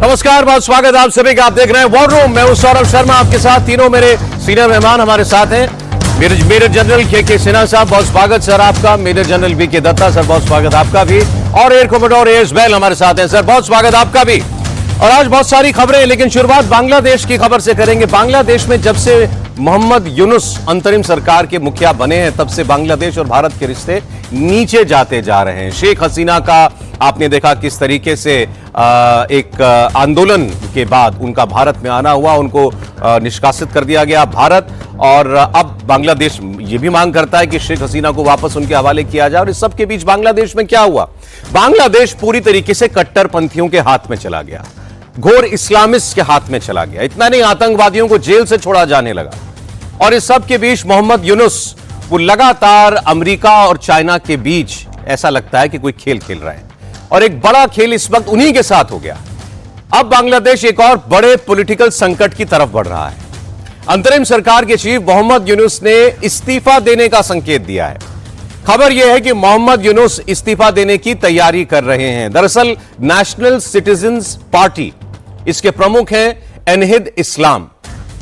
नमस्कार, बहुत स्वागत आप सभी का। आप देख रहे हैं वॉर रूम। मैं हूं सौरभ शर्मा, आपके साथ तीनों मेरे सीनियर मेहमान हमारे साथ हैं। मेजर जनरल के सिन्हा साहब, बहुत स्वागत सर आपका। Major general BK Datta sir, बहुत स्वागत आपका भी। और एयर कमोडोर AS बैल हमारे साथ हैं सर, बहुत स्वागत आपका भी। और आज बहुत सारी खबरें, लेकिन शुरुआत बांग्लादेश की खबर से करेंगे। बांग्लादेश में जब से मोहम्मद यूनुस अंतरिम सरकार के मुखिया बने हैं, तब से बांग्लादेश और भारत के रिश्ते नीचे जाते जा रहे हैं। शेख हसीना का आपने देखा किस तरीके से एक आंदोलन के बाद उनका भारत में आना हुआ, उनको निष्कासित कर दिया गया भारत। और अब बांग्लादेश ये भी मांग करता है कि शेख हसीना को वापस उनके हवाले किया जाए। और इस सब के बीच बांग्लादेश में क्या हुआ? बांग्लादेश पूरी तरीके से कट्टरपंथियों के हाथ में चला गया, घोर इस्लामिस्ट के हाथ में चला गया। इतना नहीं, आतंकवादियों को जेल से छोड़ा जाने लगा। और इस सब के बीच मोहम्मद यूनुस वो लगातार अमेरिका और चाइना के बीच ऐसा लगता है कि कोई खेल खेल रहा है, और एक बड़ा खेल इस वक्त उन्हीं के साथ हो गया। अब बांग्लादेश एक और बड़े पॉलिटिकल संकट की तरफ बढ़ रहा है। अंतरिम सरकार के चीफ मोहम्मद यूनुस ने इस्तीफा देने का संकेत दिया है। खबर यह है कि मोहम्मद यूनुस इस्तीफा देने की तैयारी कर रहे हैं। दरअसल नेशनल सिटीजन्स पार्टी, इसके प्रमुख हैं एनहिद इस्लाम।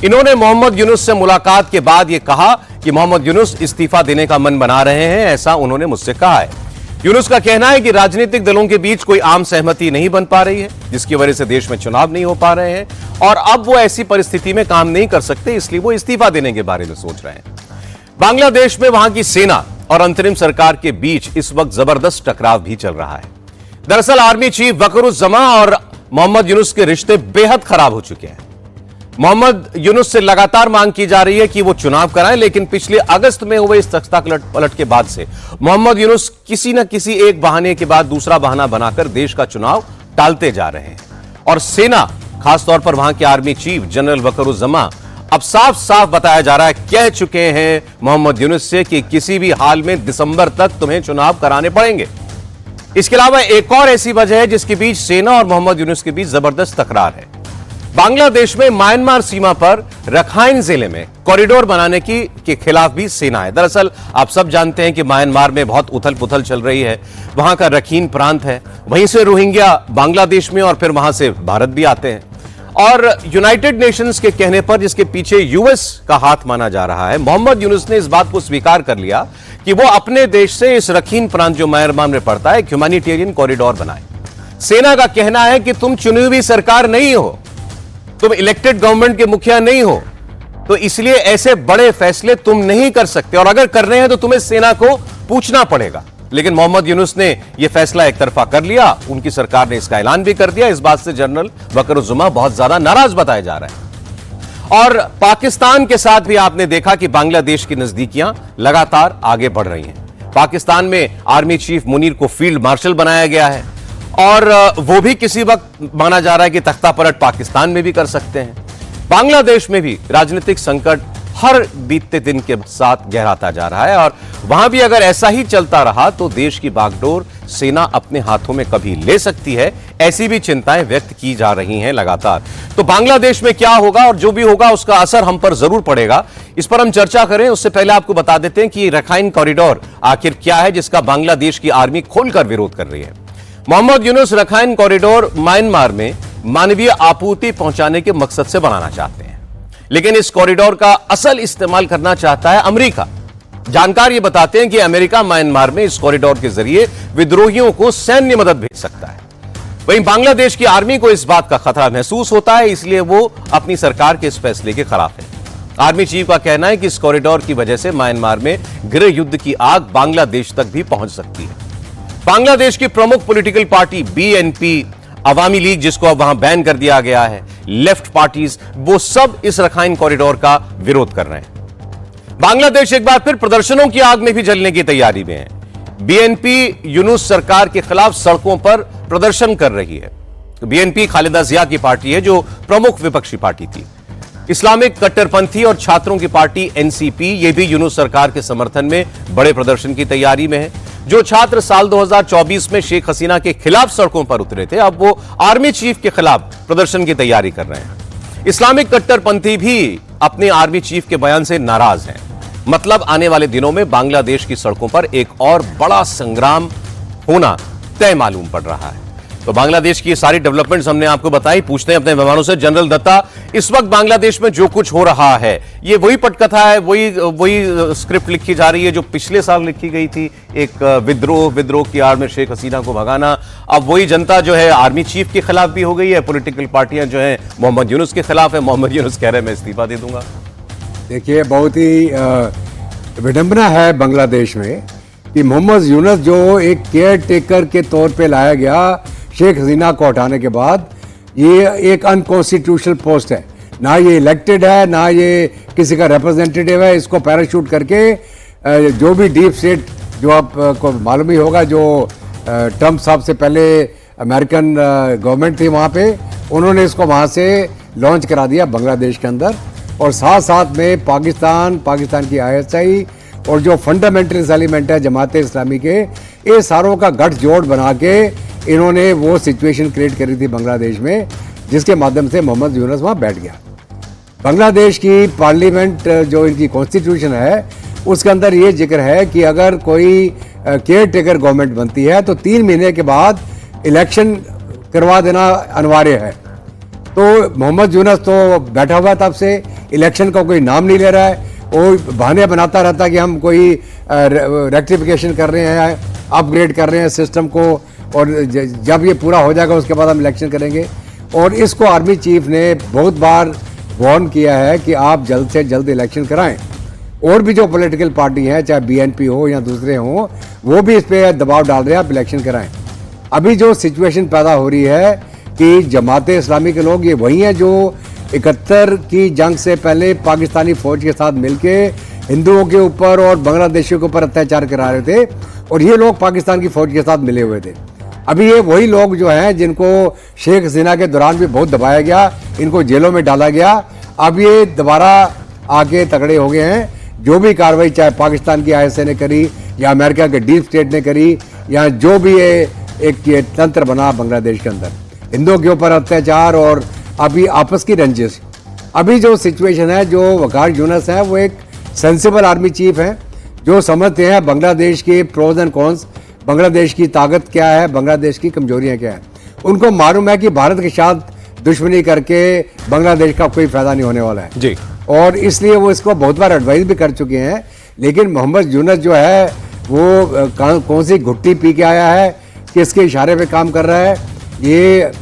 इन्होंने मोहम्मद यूनुस से मुलाकात के बाद यह कहा कि मोहम्मद यूनुस इस्तीफा देने का मन बना रहे हैं, ऐसा उन्होंने मुझसे कहा है। यूनुस का कहना है कि राजनीतिक दलों के बीच कोई आम सहमति नहीं बन पा रही है, जिसकी वजह से देश में चुनाव नहीं हो पा रहे हैं, और अब वो ऐसी परिस्थिति में काम नहीं कर सकते, इसलिए वो इस्तीफा देने के बारे में सोच रहे हैं। बांग्लादेश में वहां की सेना और अंतरिम सरकार के बीच इस वक्त जबरदस्त टकराव भी चल रहा है। दरअसल आर्मी चीफ वकरुज्जमा और मोहम्मद यूनुस के रिश्ते बेहद खराब हो चुके हैं। मोहम्मद यूनुस से लगातार मांग की जा रही है कि वो चुनाव कराएं, लेकिन पिछले अगस्त में हुए इस तख्ता पलट के बाद से मोहम्मद यूनुस किसी न किसी एक बहाने के बाद दूसरा बहाना बनाकर देश का चुनाव टालते जा रहे हैं। और सेना, खासतौर पर वहां के आर्मी चीफ जनरल वकरुज्जमा, अब साफ साफ बताया जा रहा है, कह चुके हैं मोहम्मद यूनुस से कि किसी भी हाल में दिसंबर तक तुम्हें चुनाव कराने पड़ेंगे। इसके अलावा एक और ऐसी वजह है जिसके बीच सेना और मोहम्मद यूनुस के बीच जबरदस्त तकरार है। बांग्लादेश में म्यांमार सीमा पर रखाइन जिले में कॉरिडोर बनाने के खिलाफ भी सेना है। दरअसल आप सब जानते हैं कि म्यांमार में बहुत उथल पुथल चल रही है। वहां का रखीन प्रांत है, वहीं से रोहिंग्या बांग्लादेश में और फिर वहां से भारत भी आते हैं। और यूनाइटेड नेशंस के कहने पर, जिसके पीछे US का हाथ माना जा रहा है, मोहम्मद यूनुस ने इस बात को स्वीकार कर लिया कि वो अपने देश से इस रखीन प्रांत जो म्यांमार में पड़ता है, ह्यूमैनिटेरियन कॉरिडोर बनाए। सेना का कहना है कि तुम चुनी हुई सरकार नहीं हो, तुम इलेक्टेड गवर्नमेंट के मुखिया नहीं हो, तो इसलिए ऐसे बड़े फैसले तुम नहीं कर सकते, और अगर कर रहे हैं तो तुम्हें सेना को पूछना पड़ेगा। लेकिन मोहम्मद यूनुस ने यह फैसला एक तरफा कर लिया, उनकी सरकार ने इसका ऐलान भी कर दिया। इस बात से जनरल वकरुज्जमा बहुत ज्यादा नाराज बताए जा रहे हैं। और पाकिस्तान के साथ भी आपने देखा कि बांग्लादेश की नजदीकियां लगातार आगे बढ़ रही हैं। पाकिस्तान में आर्मी चीफ मुनीर को फील्ड मार्शल बनाया गया है, और वो भी किसी वक्त माना जा रहा है कि तख्ता पलट पाकिस्तान में भी कर सकते हैं। बांग्लादेश में भी राजनीतिक संकट हर बीतते दिन के साथ गहराता जा रहा है, और वहां भी अगर ऐसा ही चलता रहा तो देश की बागडोर सेना अपने हाथों में कभी ले सकती है, ऐसी भी चिंताएं व्यक्त की जा रही हैं लगातार। तो बांग्लादेश में क्या होगा, और जो भी होगा उसका असर हम पर जरूर पड़ेगा। इस पर हम चर्चा करें उससे पहले आपको बता देते हैं कि रखाइन कॉरिडोर आखिर क्या है, जिसका बांग्लादेश की आर्मी खोलकर विरोध कर रही है। Mohammad Yunus Rakhine corridor Myanmar में मानवीय आपूर्ति पहुंचाने के मकसद से बनाना चाहते हैं, लेकिन इस कॉरिडोर का असल इस्तेमाल करना चाहता है अमेरिका। जानकार ये बताते हैं कि अमेरिका म्यांमार में इस कॉरिडोर के जरिए विद्रोहियों को सैन्य मदद भेज सकता है। वहीं बांग्लादेश की आर्मी को इस बात का खतरा महसूस होता है, इसलिए वो अपनी सरकार के इस फैसले के खिलाफ है। आर्मी चीफ का कहना है कि इस कॉरिडोर की वजह से म्यांमार में गृह युद्ध की आग बांग्लादेश तक भी पहुंच सकती है। बांग्लादेश की प्रमुख पॉलिटिकल पार्टी BNP, अवामी लीग जिसको अब वहां बैन कर दिया गया है, लेफ्ट पार्टीज, वो सब इस रखाइन कॉरिडोर का विरोध कर रहे हैं। बांग्लादेश एक बार फिर प्रदर्शनों की आग में भी जलने की तैयारी में है। BNP यूनुस सरकार के खिलाफ सड़कों पर प्रदर्शन कर रही है। BNP खालिदा जिया की पार्टी है, जो प्रमुख विपक्षी पार्टी थी। इस्लामिक कट्टरपंथी और छात्रों की पार्टी NCP, ये भी यूनुस सरकार के समर्थन में बड़े प्रदर्शन की तैयारी में है। जो छात्र साल 2024 में शेख हसीना के खिलाफ सड़कों पर उतरे थे, अब वो आर्मी चीफ के खिलाफ प्रदर्शन की तैयारी कर रहे हैं। इस्लामिक कट्टरपंथी भी अपने आर्मी चीफ के बयान से नाराज हैं। मतलब आने वाले दिनों में बांग्लादेश की सड़कों पर एक और बड़ा संग्राम होना तय मालूम पड़ रहा है। तो बांग्लादेश की ये सारी डेवलपमेंट्स हमने आपको बताई। पूछते हैं अपने मेहमानों से। जनरल दत्ता, इस वक्त बांग्लादेश में जो कुछ हो रहा है, ये वही पटकथा है, वही स्क्रिप्ट लिखी जा रही है जो पिछले साल लिखी गई थी, एक विद्रोह की आड़ में शेख हसीना को भगाना। अब वही जनता जो है आर्मी चीफ के खिलाफ भी हो गई है, पॉलिटिकल पार्टियां जो है मोहम्मद यूनुस के खिलाफ है। मोहम्मद यूनुस कह रहे हैं मैं इस्तीफा दे दूंगा। देखिए, बहुत ही विडंबना है बांग्लादेश में कि मोहम्मद यूनुस जो एक केयर टेकर के तौर पे लाया गया शेख हसीना को हटाने के बाद, ये एक अनकॉन्स्टिट्यूशनल पोस्ट है। ना ये इलेक्टेड है, ना ये किसी का रिप्रेजेंटेटिव है। इसको पैराशूट करके जो भी डीप स्टेट, जो आपको मालूम ही होगा, जो ट्रंप साहब से पहले अमेरिकन गवर्नमेंट थी वहाँ पे, उन्होंने इसको वहाँ से लॉन्च करा दिया बांग्लादेश के अंदर। और साथ साथ में पाकिस्तान की ISI और जो फंडामेंटलिस्ट एलिमेंट है जमात इस्लामी के, ये सारों का गठजोड़ बना के इन्होंने वो सिचुएशन क्रिएट करी थी बांग्लादेश में, जिसके माध्यम से मोहम्मद यूनुस वहाँ बैठ गया। बांग्लादेश की पार्लियामेंट, जो इनकी कॉन्स्टिट्यूशन है, उसके अंदर ये जिक्र है कि अगर कोई केयर टेकर गवर्नमेंट बनती है तो 3 महीने के बाद इलेक्शन करवा देना अनिवार्य है। तो मोहम्मद यूनुस तो बैठा हुआ तब से, इलेक्शन का कोई नाम नहीं ले रहा है। वो बहाने बनाता रहता कि हम कोई रेक्टिफिकेशन कर रहे हैं, अपग्रेड कर रहे हैं सिस्टम को, और जब ये पूरा हो जाएगा उसके बाद हम इलेक्शन करेंगे। और इसको आर्मी चीफ ने बहुत बार वार्न किया है कि आप जल्द से जल्द इलेक्शन कराएं। और भी जो पॉलिटिकल पार्टी हैं, चाहे BNP हो या दूसरे हों, वो भी इस पर दबाव डाल रहे हैं आप इलेक्शन कराएं। अभी जो सिचुएशन पैदा हो रही है कि जमात इस्लामी के लोग ये वही हैं जो 71 की जंग से पहले पाकिस्तानी फौज के साथ मिलके हिंदुओं के ऊपर और बांग्लादेशियों के ऊपर अत्याचार करा रहे थे, और ये लोग पाकिस्तान की फौज के साथ मिले हुए थे। अभी ये वही लोग जो हैं जिनको शेख हसीना के दौरान भी बहुत दबाया गया, इनको जेलों में डाला गया, अब ये दोबारा आके तगड़े हो गए हैं। जो भी कार्रवाई चाहे पाकिस्तान की ISI ने करी या अमेरिका के डीप स्टेट ने करी, या जो भी ये तंत्र बना बांग्लादेश के अंदर हिंदुओं के ऊपर अत्याचार और अभी आपस की रंजिश, अभी जो सिचुएशन है, जो वकार यूनुस है वो एक सेंसिबल आर्मी चीफ हैं जो समझते हैं बांग्लादेश के प्रोज एंड कॉन्स, बांग्लादेश की ताकत क्या है, बांग्लादेश की कमजोरियां क्या हैं। उनको मालूम है कि भारत के साथ दुश्मनी करके बांग्लादेश का कोई फायदा नहीं होने वाला है जी, और इसलिए वो इसको बहुत बार एडवाइस भी कर चुके हैं। लेकिन मोहम्मद यूनुस जो है वो कौन सी घुट्टी पी के आया है, किसके इशारे पे काम कर रहा है, ये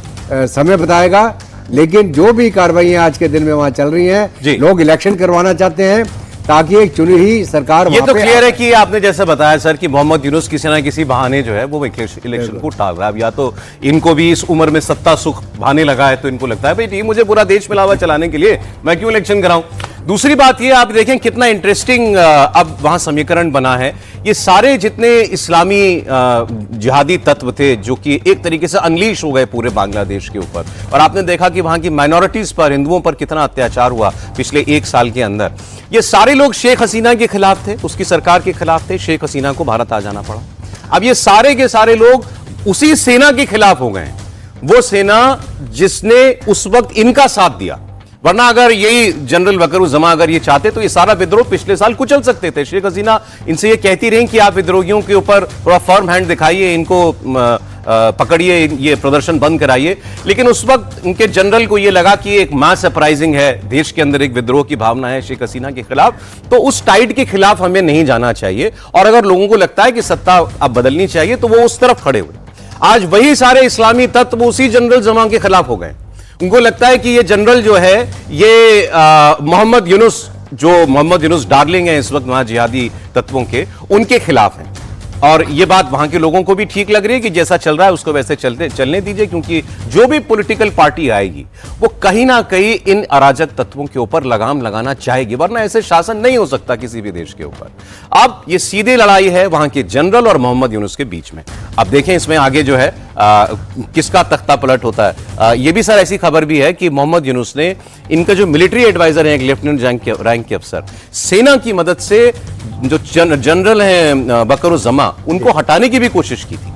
समय बताएगा। लेकिन जो भी कार्रवाइयां आज के दिन में वहां चल रही हैं, लोग इलेक्शन करवाना चाहते हैं ताकि एक चुनी हुई सरकार, ये तो क्लियर है कि आपने जैसे बताया सर कि मोहम्मद यूनुस किसी ना किसी बहाने जो है वो इलेक्शन को टाल रहा है। या तो इनको भी इस उम्र में सत्ता सुख भाने लगा है, तो इनको लगता है भाई मुझे पूरा देश मिला हुआ चलाने के लिए मैं क्यों इलेक्शन कराऊं। दूसरी बात ये आप देखें कितना इंटरेस्टिंग अब वहां समीकरण बना है। ये सारे जितने इस्लामी जिहादी तत्व थे जो कि एक तरीके से अनलीश हो गए पूरे बांग्लादेश के ऊपर, और आपने देखा कि वहां की माइनॉरिटीज पर, हिंदुओं पर कितना अत्याचार हुआ पिछले 1 साल के अंदर। ये सारे लोग शेख हसीना के खिलाफ थे, उसकी सरकार के खिलाफ थे। शेख हसीना को भारत आ जाना पड़ा। अब ये सारे के सारे लोग उसी सेना के खिलाफ हो गए, वो सेना जिसने उस वक्त इनका साथ दिया। वरना अगर यही जनरल वकरुज़्ज़मा अगर ये चाहते तो ये सारा विद्रोह पिछले साल कुचल सकते थे। शेख हसीना इनसे ये कहती रही कि आप विद्रोहियों के ऊपर थोड़ा फर्म हैंड दिखाइए, इनको पकड़िए, ये प्रदर्शन बंद कराइए। लेकिन उस वक्त उनके जनरल को ये लगा कि एक मास अपराइजिंग है, देश के अंदर एक विद्रोह की भावना है शेख हसीना के खिलाफ, तो उस टाइड के खिलाफ हमें नहीं जाना चाहिए। और अगर लोगों को लगता है कि सत्ता अब बदलनी चाहिए तो वो उस तरफ खड़े हुए। आज वही सारे इस्लामी तत्व उसी जनरल जमा के खिलाफ हो गए। उनको लगता है कि ये जनरल जो है ये मोहम्मद यूनुस डार्लिंग है इस वक्त वहां जिहादी तत्वों के, उनके खिलाफ है। और ये बात वहां के लोगों को भी ठीक लग रही है कि जैसा चल रहा है उसको वैसे चलने दीजिए, क्योंकि जो भी पॉलिटिकल पार्टी आएगी वो कहीं ना कहीं इन अराजक तत्वों के ऊपर लगाम लगाना चाहेगी, वरना ऐसे शासन नहीं हो सकता किसी भी देश के ऊपर। अब ये सीधी लड़ाई है वहां के जनरल और मोहम्मद यूनुस के बीच में। अब देखें इसमें आगे जो है किसका तख्ता पलट होता है। ये भी सर ऐसी खबर भी है कि मोहम्मद यूनुस ने इनका जो मिलिट्री एडवाइजर है, एक लेफ्टिनेंट रैंक के अफसर, सेना की मदद से जो जनरल हैं वकरुज़्ज़मा, उनको हटाने की भी कोशिश की थी।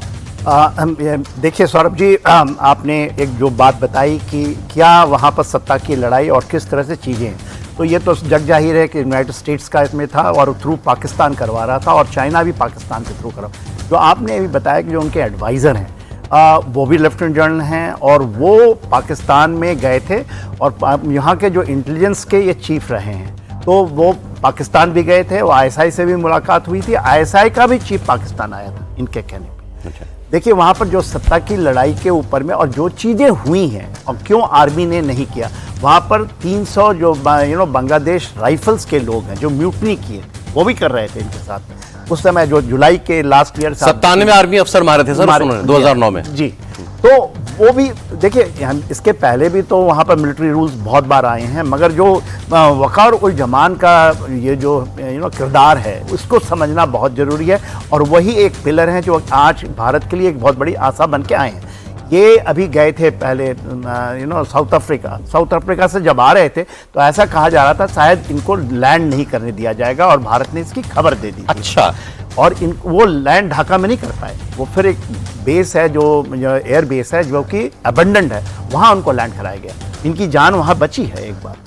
देखिए सौरभ जी, आपने एक जो बात बताई कि क्या वहाँ पर सत्ता की लड़ाई और किस तरह से चीज़ें हैं, तो ये तो जग जाहिर है कि यूनाइटेड स्टेट्स का इसमें था और थ्रू पाकिस्तान करवा रहा था, और चाइना भी पाकिस्तान के थ्रू करा। जो आपने अभी बताया कि जो उनके एडवाइज़र हैं वो भी लेफ्टिनेंट जनरल हैं और वो पाकिस्तान में गए थे और यहाँ के जो इंटेलिजेंस के ये चीफ रहे हैं, तो वो पाकिस्तान भी गए थे, वो आईएसआई से भी मुलाकात हुई थी, आईएसआई का भी चीफ पाकिस्तान आया था इनके कहने पे। देखिए वहाँ पर जो सत्ता की लड़ाई के ऊपर में और जो चीज़ें हुई हैं और क्यों आर्मी ने नहीं किया, वहाँ पर 300 जो बांग्लादेश राइफल्स के लोग हैं जो म्यूटनी किए, वो भी कर रहे थे इनके साथ उस समय, जो जुलाई के लास्ट ईयर 97 आर्मी अफसर मारे थे सर उन्होंने 2009 में जी। तो वो भी देखिए, हम इसके पहले भी तो वहाँ पर मिलिट्री रूल्स बहुत बार आए हैं, मगर जो वक़ार उल जमान का ये जो किरदार है उसको समझना बहुत ज़रूरी है और वही एक पिलर है जो आज भारत के लिए एक बहुत बड़ी आशा बन के आए हैं। ये अभी गए थे पहले साउथ अफ्रीका से जब आ रहे थे तो ऐसा कहा जा रहा था शायद इनको लैंड नहीं करने दिया जाएगा और भारत ने इसकी खबर दे दी। अच्छा। और वो लैंड ढाका में नहीं कर पाए, वो फिर एक बेस है जो एयर बेस है जो कि अबंडेंट है, वहाँ उनको लैंड कराया गया, इनकी जान वहाँ बची है एक बार।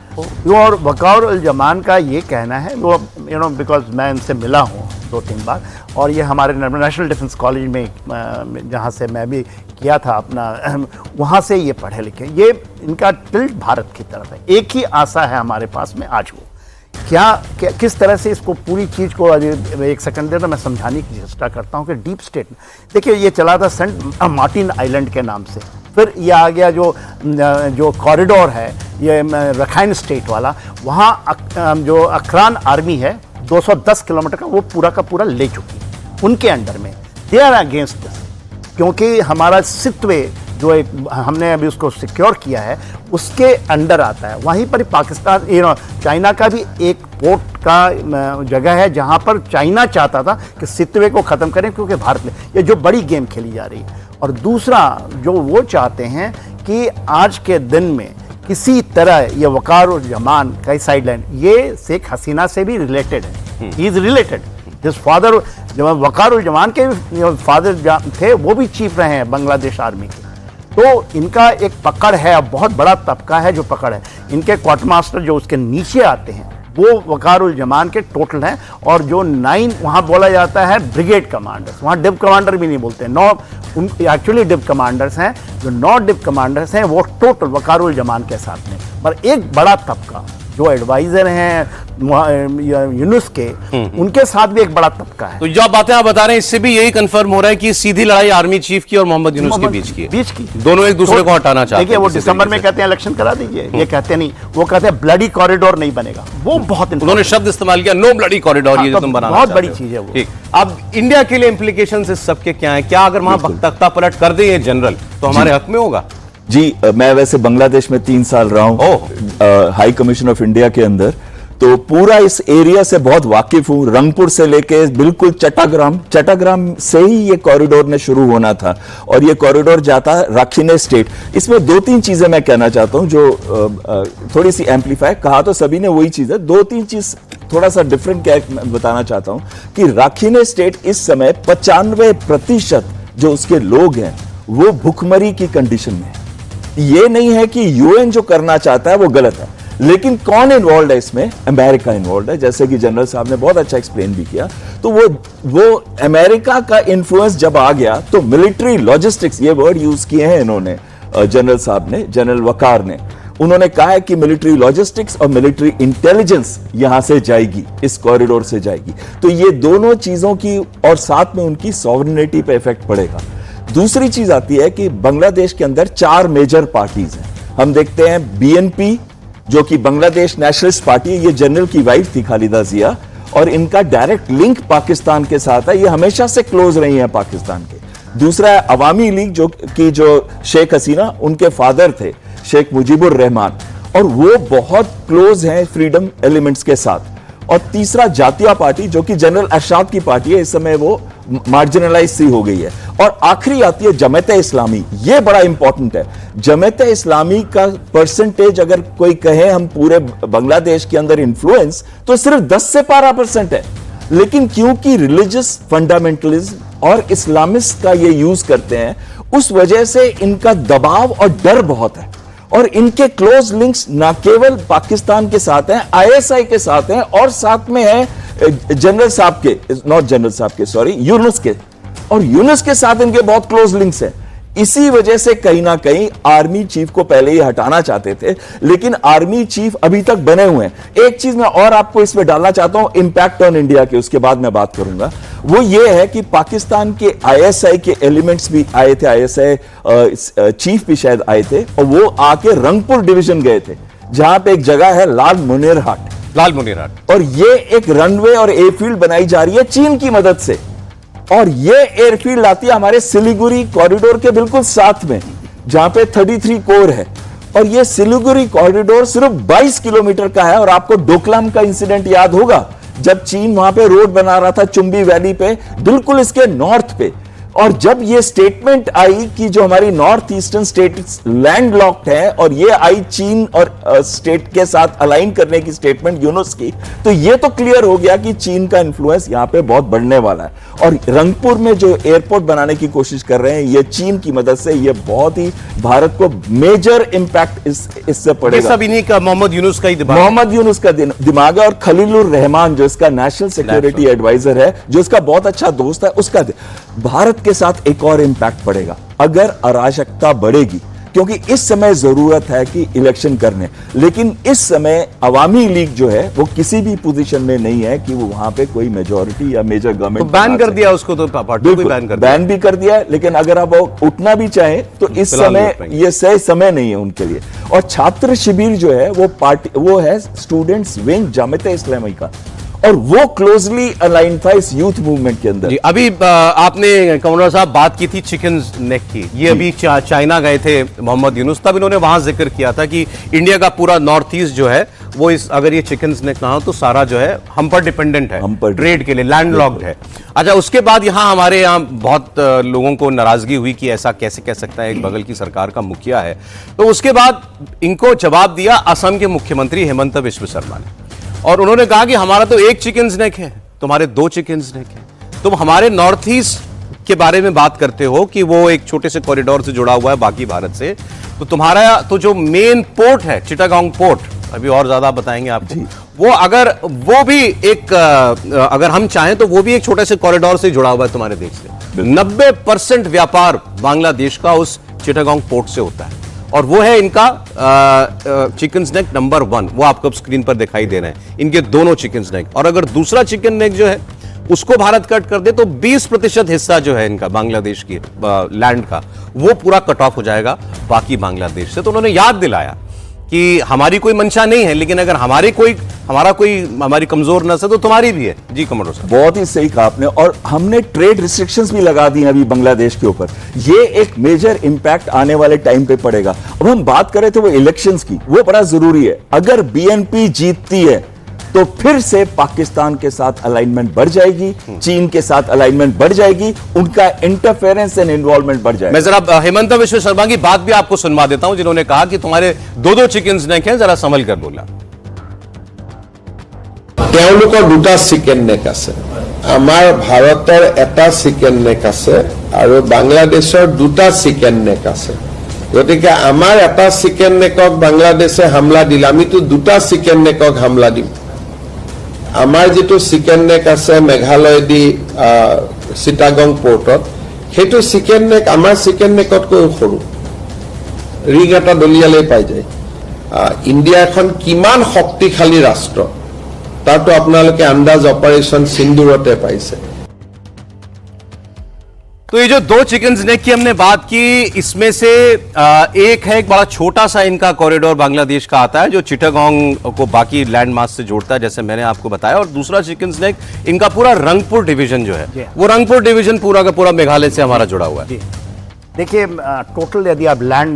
और वक़ार उल जमान का ये कहना है, वो बिकॉज मैं इनसे मिला हूँ 2-3 बार और ये हमारे नेशनल डिफेंस कॉलेज में जहाँ से मैं भी किया था अपना, वहाँ से ये पढ़े लिखे, ये इनका टिल्ट भारत की तरफ है। एक ही आशा है हमारे पास में आज, वो क्या किस तरह से इसको पूरी चीज़ को एक सेकंड दे तो मैं समझाने की चेष्टा करता हूँ कि डीप स्टेट, देखिए ये चला था सेंट मार्टिन आइलैंड के नाम से, फिर ये आ गया जो कॉरिडोर है ये रखाइन स्टेट वाला, वहाँ जो अखरान आर्मी है 210 किलोमीटर का, वो पूरा का पूरा ले चुकी है उनके अंडर में। दे आर अगेंस्ट दिस, क्योंकि हमारा सितवे जो एक हमने अभी उसको सिक्योर किया है उसके अंडर आता है। वहीं पर पाकिस्तान चाइना का भी एक पोर्ट का जगह है जहां पर चाइना चाहता था कि सितवे को ख़त्म करें, क्योंकि भारत में ये जो बड़ी गेम खेली जा रही है। और दूसरा जो वो चाहते हैं कि आज के दिन में किसी तरह ये वक़ार उल जमान का साइडलाइन, ये शेख हसीना से भी रिलेटेड है, ही इज़ रिलेटेड। जिस फादर जब वक़ार उल जमान के फादर थे वो भी चीफ रहे हैं बांग्लादेश आर्मी के, तो इनका एक पकड़ है, बहुत बड़ा तबका है जो पकड़ है। इनके क्वार्टर मास्टर जो उसके नीचे आते हैं वो वक़ार उल जमान के टोटल हैं, और जो 9 वहाँ बोला जाता है ब्रिगेड कमांडर्स, वहाँ डिव कमांडर भी नहीं बोलते, 9 एक्चुअली डिव कमांडर्स हैं, जो 9 डिव कमांडर्स हैं वो टोटल वक़ार उल जमान के साथ में। पर एक बड़ा तबका जो एडवाइजर हैं यूनुस के, उनके साथ भी एक बड़ा तबका है। तो जो बातें आप बता रहे हैं इससे भी यही कंफर्म हो रहा है कि सीधी लड़ाई आर्मी चीफ की और मोहम्मद यूनुस के बीच की दोनों एक दूसरे को हटाना चाहते हैं। देखिए वो दिसंबर में कहते हैं इलेक्शन करा दीजिए, ये कहते नहीं, वो कहते हैं ब्लडी कॉरिडोर नहीं बनेगा, वो बहुत उन्होंने शब्द इस्तेमाल किया, नो ब्लडी कॉरिडोर, ये जो तुम बनाना बहुत बड़ी चीज है वो। ठीक, अब इंडिया के लिए इंप्लीकेशंस इस सबके क्या है? क्या अगर वहां तख्ता पलट कर दे ये जनरल तो हमारे हक में होगा? जी, मैं वैसे बांग्लादेश में 3 साल रहा हूँ हाई कमीशन ऑफ इंडिया के अंदर, तो पूरा इस एरिया से बहुत वाकिफ हूँ। रंगपुर से लेके बिल्कुल चट्टाग्राम से ही ये कॉरिडोर ने शुरू होना था और ये कॉरिडोर जाता है राखीने स्टेट। इसमें 2-3 चीजें मैं कहना चाहता हूँ जो थोड़ी सी एम्पलीफाई, कहा तो सभी ने वही चीज है, 2-3 चीज थोड़ा सा डिफरेंट क्या मैं बताना चाहता हूँ कि राखीने स्टेट इस समय 95% जो उसके लोग हैं वो भुखमरी की कंडीशन में है। ये नहीं है कि यूएन जो करना चाहता है वो गलत है, लेकिन कौन इन्वॉल्व है इसमें? अमेरिका इन्वॉल्व है, जैसे कि जनरल साहब ने बहुत अच्छा एक्सप्लेन भी किया। तो वो अमेरिका का इन्फ्लुएंस जब आ गया तो मिलिट्री लॉजिस्टिक्स, ये वर्ड यूज किए हैं इन्होंने, जनरल साहब ने, जनरल वकार ने, उन्होंने कहा है कि मिलिट्री लॉजिस्टिक्स और मिलिट्री इंटेलिजेंस यहां से जाएगी, इस कॉरिडोर से जाएगी। तो ये दोनों चीजों की और साथ में उनकी सॉवरेनिटी पे इफेक्ट पड़ेगा। दूसरी चीज आती है कि बांग्लादेश के अंदर 4 मेजर पार्टीज हैं। हम देखते हैं बीएनपी जो कि बांग्लादेश नेशनलिस्ट पार्टी, ये जनरल की वाइफ थी खालिदा जिया, और इनका डायरेक्ट लिंक पाकिस्तान के साथ है, ये हमेशा से क्लोज रही हैं पाकिस्तान के। दूसरा है अवामी लीग जो शेख हसीना, उनके फादर थे शेख मुजीबुर रहमान, और वो बहुत क्लोज हैं फ्रीडम एलिमेंट्स के साथ। और तीसरा जातीय पार्टी जो कि जनरल अरशाद की पार्टी है, इस समय वो मार्जिनलाइज सी हो गई है। और आखिरी आती है जमात इस्लामी, ये बड़ा इंपॉर्टेंट है। जमात इस्लामी का परसेंटेज अगर कोई कहे हम पूरे बांग्लादेश के अंदर इन्फ्लुएंस, तो सिर्फ 10 से 12% है, लेकिन क्योंकि रिलीजियस फंडामेंटलिज्म और इस्लामिस्ट का ये यूज करते हैं, उस वजह से इनका दबाव और डर बहुत है। और इनके क्लोज लिंक्स ना केवल पाकिस्तान के साथ हैं, आईएसआई के साथ हैं, और साथ में है जनरल साहब के, नॉट जनरल साहब के, सॉरी, यूनुस के, और यूनुस के साथ इनके बहुत क्लोज लिंक्स हैं। इसी वजह से कहीं ना कहीं आर्मी चीफ को पहले ही हटाना चाहते थे, लेकिन आर्मी चीफ अभी तक बने हुए हैं। एक चीज मैं और आपको इसमें डालना चाहता हूं, इंपैक्ट ऑन इंडिया के, उसके बाद मैं बात करूंगा। वो ये है कि पाकिस्तान के आईएसआई के एलिमेंट्स भी आए थे, आईएसआई चीफ भी शायद आए थे, और वो आके रंगपुर डिवीजन गए थे, जहां पे एक जगह है लाल मुनीरहाट, और ये एक रनवे और एयरफील्ड बनाई जा रही है चीन की मदद से। और ये एयरफील्ड आती है हमारे सिलीगुड़ी कॉरिडोर के बिल्कुल साथ में, जहां पे 33 कोर है। और ये सिलीगुड़ी कॉरिडोर सिर्फ 22 किलोमीटर का है। और आपको डोकलाम का इंसिडेंट याद होगा, जब चीन वहां पे रोड बना रहा था चुंबी वैली पे, बिल्कुल इसके नॉर्थ पे। और जब ये स्टेटमेंट आई कि जो हमारी नॉर्थ ईस्टर्न स्टेट्स लैंडलॉक्ड है, और ये आई चीन और स्टेट के साथ अलाइन करने की स्टेटमेंट यूनुस की, तो ये तो क्लियर हो गया कि चीन का इन्फ्लुएंस यहां पे बहुत बढ़ने वाला है। और रंगपुर में जो एयरपोर्ट बनाने की कोशिश कर रहे हैं ये चीन की मदद से, ये बहुत ही भारत को मेजर इंपैक्ट इससे पड़ेगा। सब इन्हीं का मोहम्मद यूनुस का ही दिमाग, मोहम्मद यूनुस का दिमाग है, और खलीलुर रहमान जो इसका नेशनल सिक्योरिटी एडवाइजर है, जो इसका बहुत अच्छा दोस्त है, उसका भारत के साथ एक और इंपैक्ट पड़ेगा अगर अराजकता बढ़ेगी, क्योंकि इस समय जरूरत है कि इलेक्शन करने, लेकिन इस समय अवामी लीग जो है वो किसी भी पोजीशन में नहीं है कि वो वहां पे कोई मेजॉरिटी या मेजर गवर्नमेंट बैन कर दिया उसको, तो पार्टी को बैन कर दिया, बैन भी कर दिया है। लेकिन अगर अब वो उठना भी चाहे तो इस समय ये सही समय नहीं है उनके लिए। और छात्र शिविर जो है वो पार्टी, वो है स्टूडेंट्स विंग जामिया इस्लामी का, और वो क्लोजली अलाइन था इस यूथ मूवमेंट के अंदर। जी, अभी आपने कमर साहब बात की थी चिकन नेक की, ये अभी चाइना गए थे मोहम्मद यूनुस, तब इन्होंने वहां जिक्र किया था कि इंडिया का पूरा नॉर्थ ईस्ट जो है वो इस, अगर ये चिकन नेक ना हो तो सारा जो है हम पर डिपेंडेंट है, ट्रेड के लिए लैंडलॉक्ड है। अच्छा, उसके बाद यहाँ हमारे यहाँ बहुत लोगों को नाराजगी हुई कि ऐसा कैसे कह सकता है, एक बगल की सरकार का मुखिया है। तो उसके बाद इनको जवाब दिया असम के मुख्यमंत्री हेमंत बिस्व शर्मा ने, और उन्होंने कहा कि हमारा तो एक चिकन नेक है, तुम्हारे 2 चिकन नेक है। तुम हमारे नॉर्थ ईस्ट के बारे में बात करते हो कि वो एक छोटे से कॉरिडोर से जुड़ा हुआ है बाकी भारत से, तो तुम्हारा तो जो मेन पोर्ट है चिटागोंग पोर्ट, अभी और ज्यादा बताएंगे आपको, वो अगर वो भी एक अगर हम चाहें तो वो भी एक छोटे से कॉरिडोर से जुड़ा हुआ है तुम्हारे देश से। 90% व्यापार बांग्लादेश का उस चिटागोंग पोर्ट से होता है, और वो है इनका चिकन नेक नंबर 1, वो आपको स्क्रीन पर दिखाई दे रहे हैं, इनके दोनों चिकन नेक। और अगर दूसरा चिकन नेक जो है उसको भारत कट कर दे तो 20% हिस्सा जो है इनका बांग्लादेश की लैंड का, वो पूरा कट ऑफ हो जाएगा बाकी बांग्लादेश से। तो उन्होंने याद दिलाया कि हमारी कोई मंशा नहीं है, लेकिन अगर हमारी कमजोर नस है तो तुम्हारी भी है। जी कमरों साहब, बहुत ही सही कहा आपने। और हमने ट्रेड रिस्ट्रिक्शंस भी लगा दी हैं अभी बांग्लादेश के ऊपर, ये एक मेजर इंपैक्ट आने वाले टाइम पे पड़ेगा। अब हम बात कर रहे थे वो इलेक्शंस की, वो बड़ा जरूरी है। अगर बीएनपी जीतती है तो फिर से पाकिस्तान के साथ अलाइनमेंट बढ़ जाएगी, चीन के साथ अलाइनमेंट बढ़ जाएगी, उनका इंटरफेरेंस एंड इन्वॉल्वमेंट बढ़ जाएगा। मैं जरा हेमंत बिस्व शर्मा की बात भी आपको सुनवा देता हूं, जिन्होंने कहा कि तुम्हारे 2 चिकन नेक हैं, जरा संभल कर बोला। তেওঁলোকৰ 2টা চিকেন নেক আছে, আমাৰ ভাৰতৰ এটা চিকেন নেক আছে আৰু বাংলাদেশৰ 2টা চিকেন নেক আছে। গতিকে আমাৰ এটা চিকেন নেকক বাংলাদেশে হামলা দিলে আমিতো 2টা চিকেন নেকক হামলা দিম। আমাৰ যেটো চিকেন নেক আছে মেঘালয় দি চিটাগং পোৰ্টত, সেইটো চিকেন নেক আমাৰ চিকেন নেকতকৈ সৰু, ৰিং এটা দলিয়ালেই পাই যায়। ইণ্ডিয়া এখন কিমান শক্তিশালী ৰাষ্ট্ৰ তাতো আপোনালোকে আন্দাজ অপাৰেশন সিন্দুৰতে পাইছে। तो ये जो 2 चिकन नेक की हमने बात की, इसमें से एक है एक बड़ा छोटा सा इनका कॉरिडोर बांग्लादेश का आता है जो चिटागोंग को बाकी लैंड मास से जोड़ता है, जैसे मैंने आपको बताया। और दूसरा चिकन नेक इनका पूरा रंगपुर डिवीजन जो है, वो रंगपुर डिवीजन पूरा का पूरा मेघालय से हमारा जुड़ा हुआ है। देखिए, टोटल यदि आप लैंड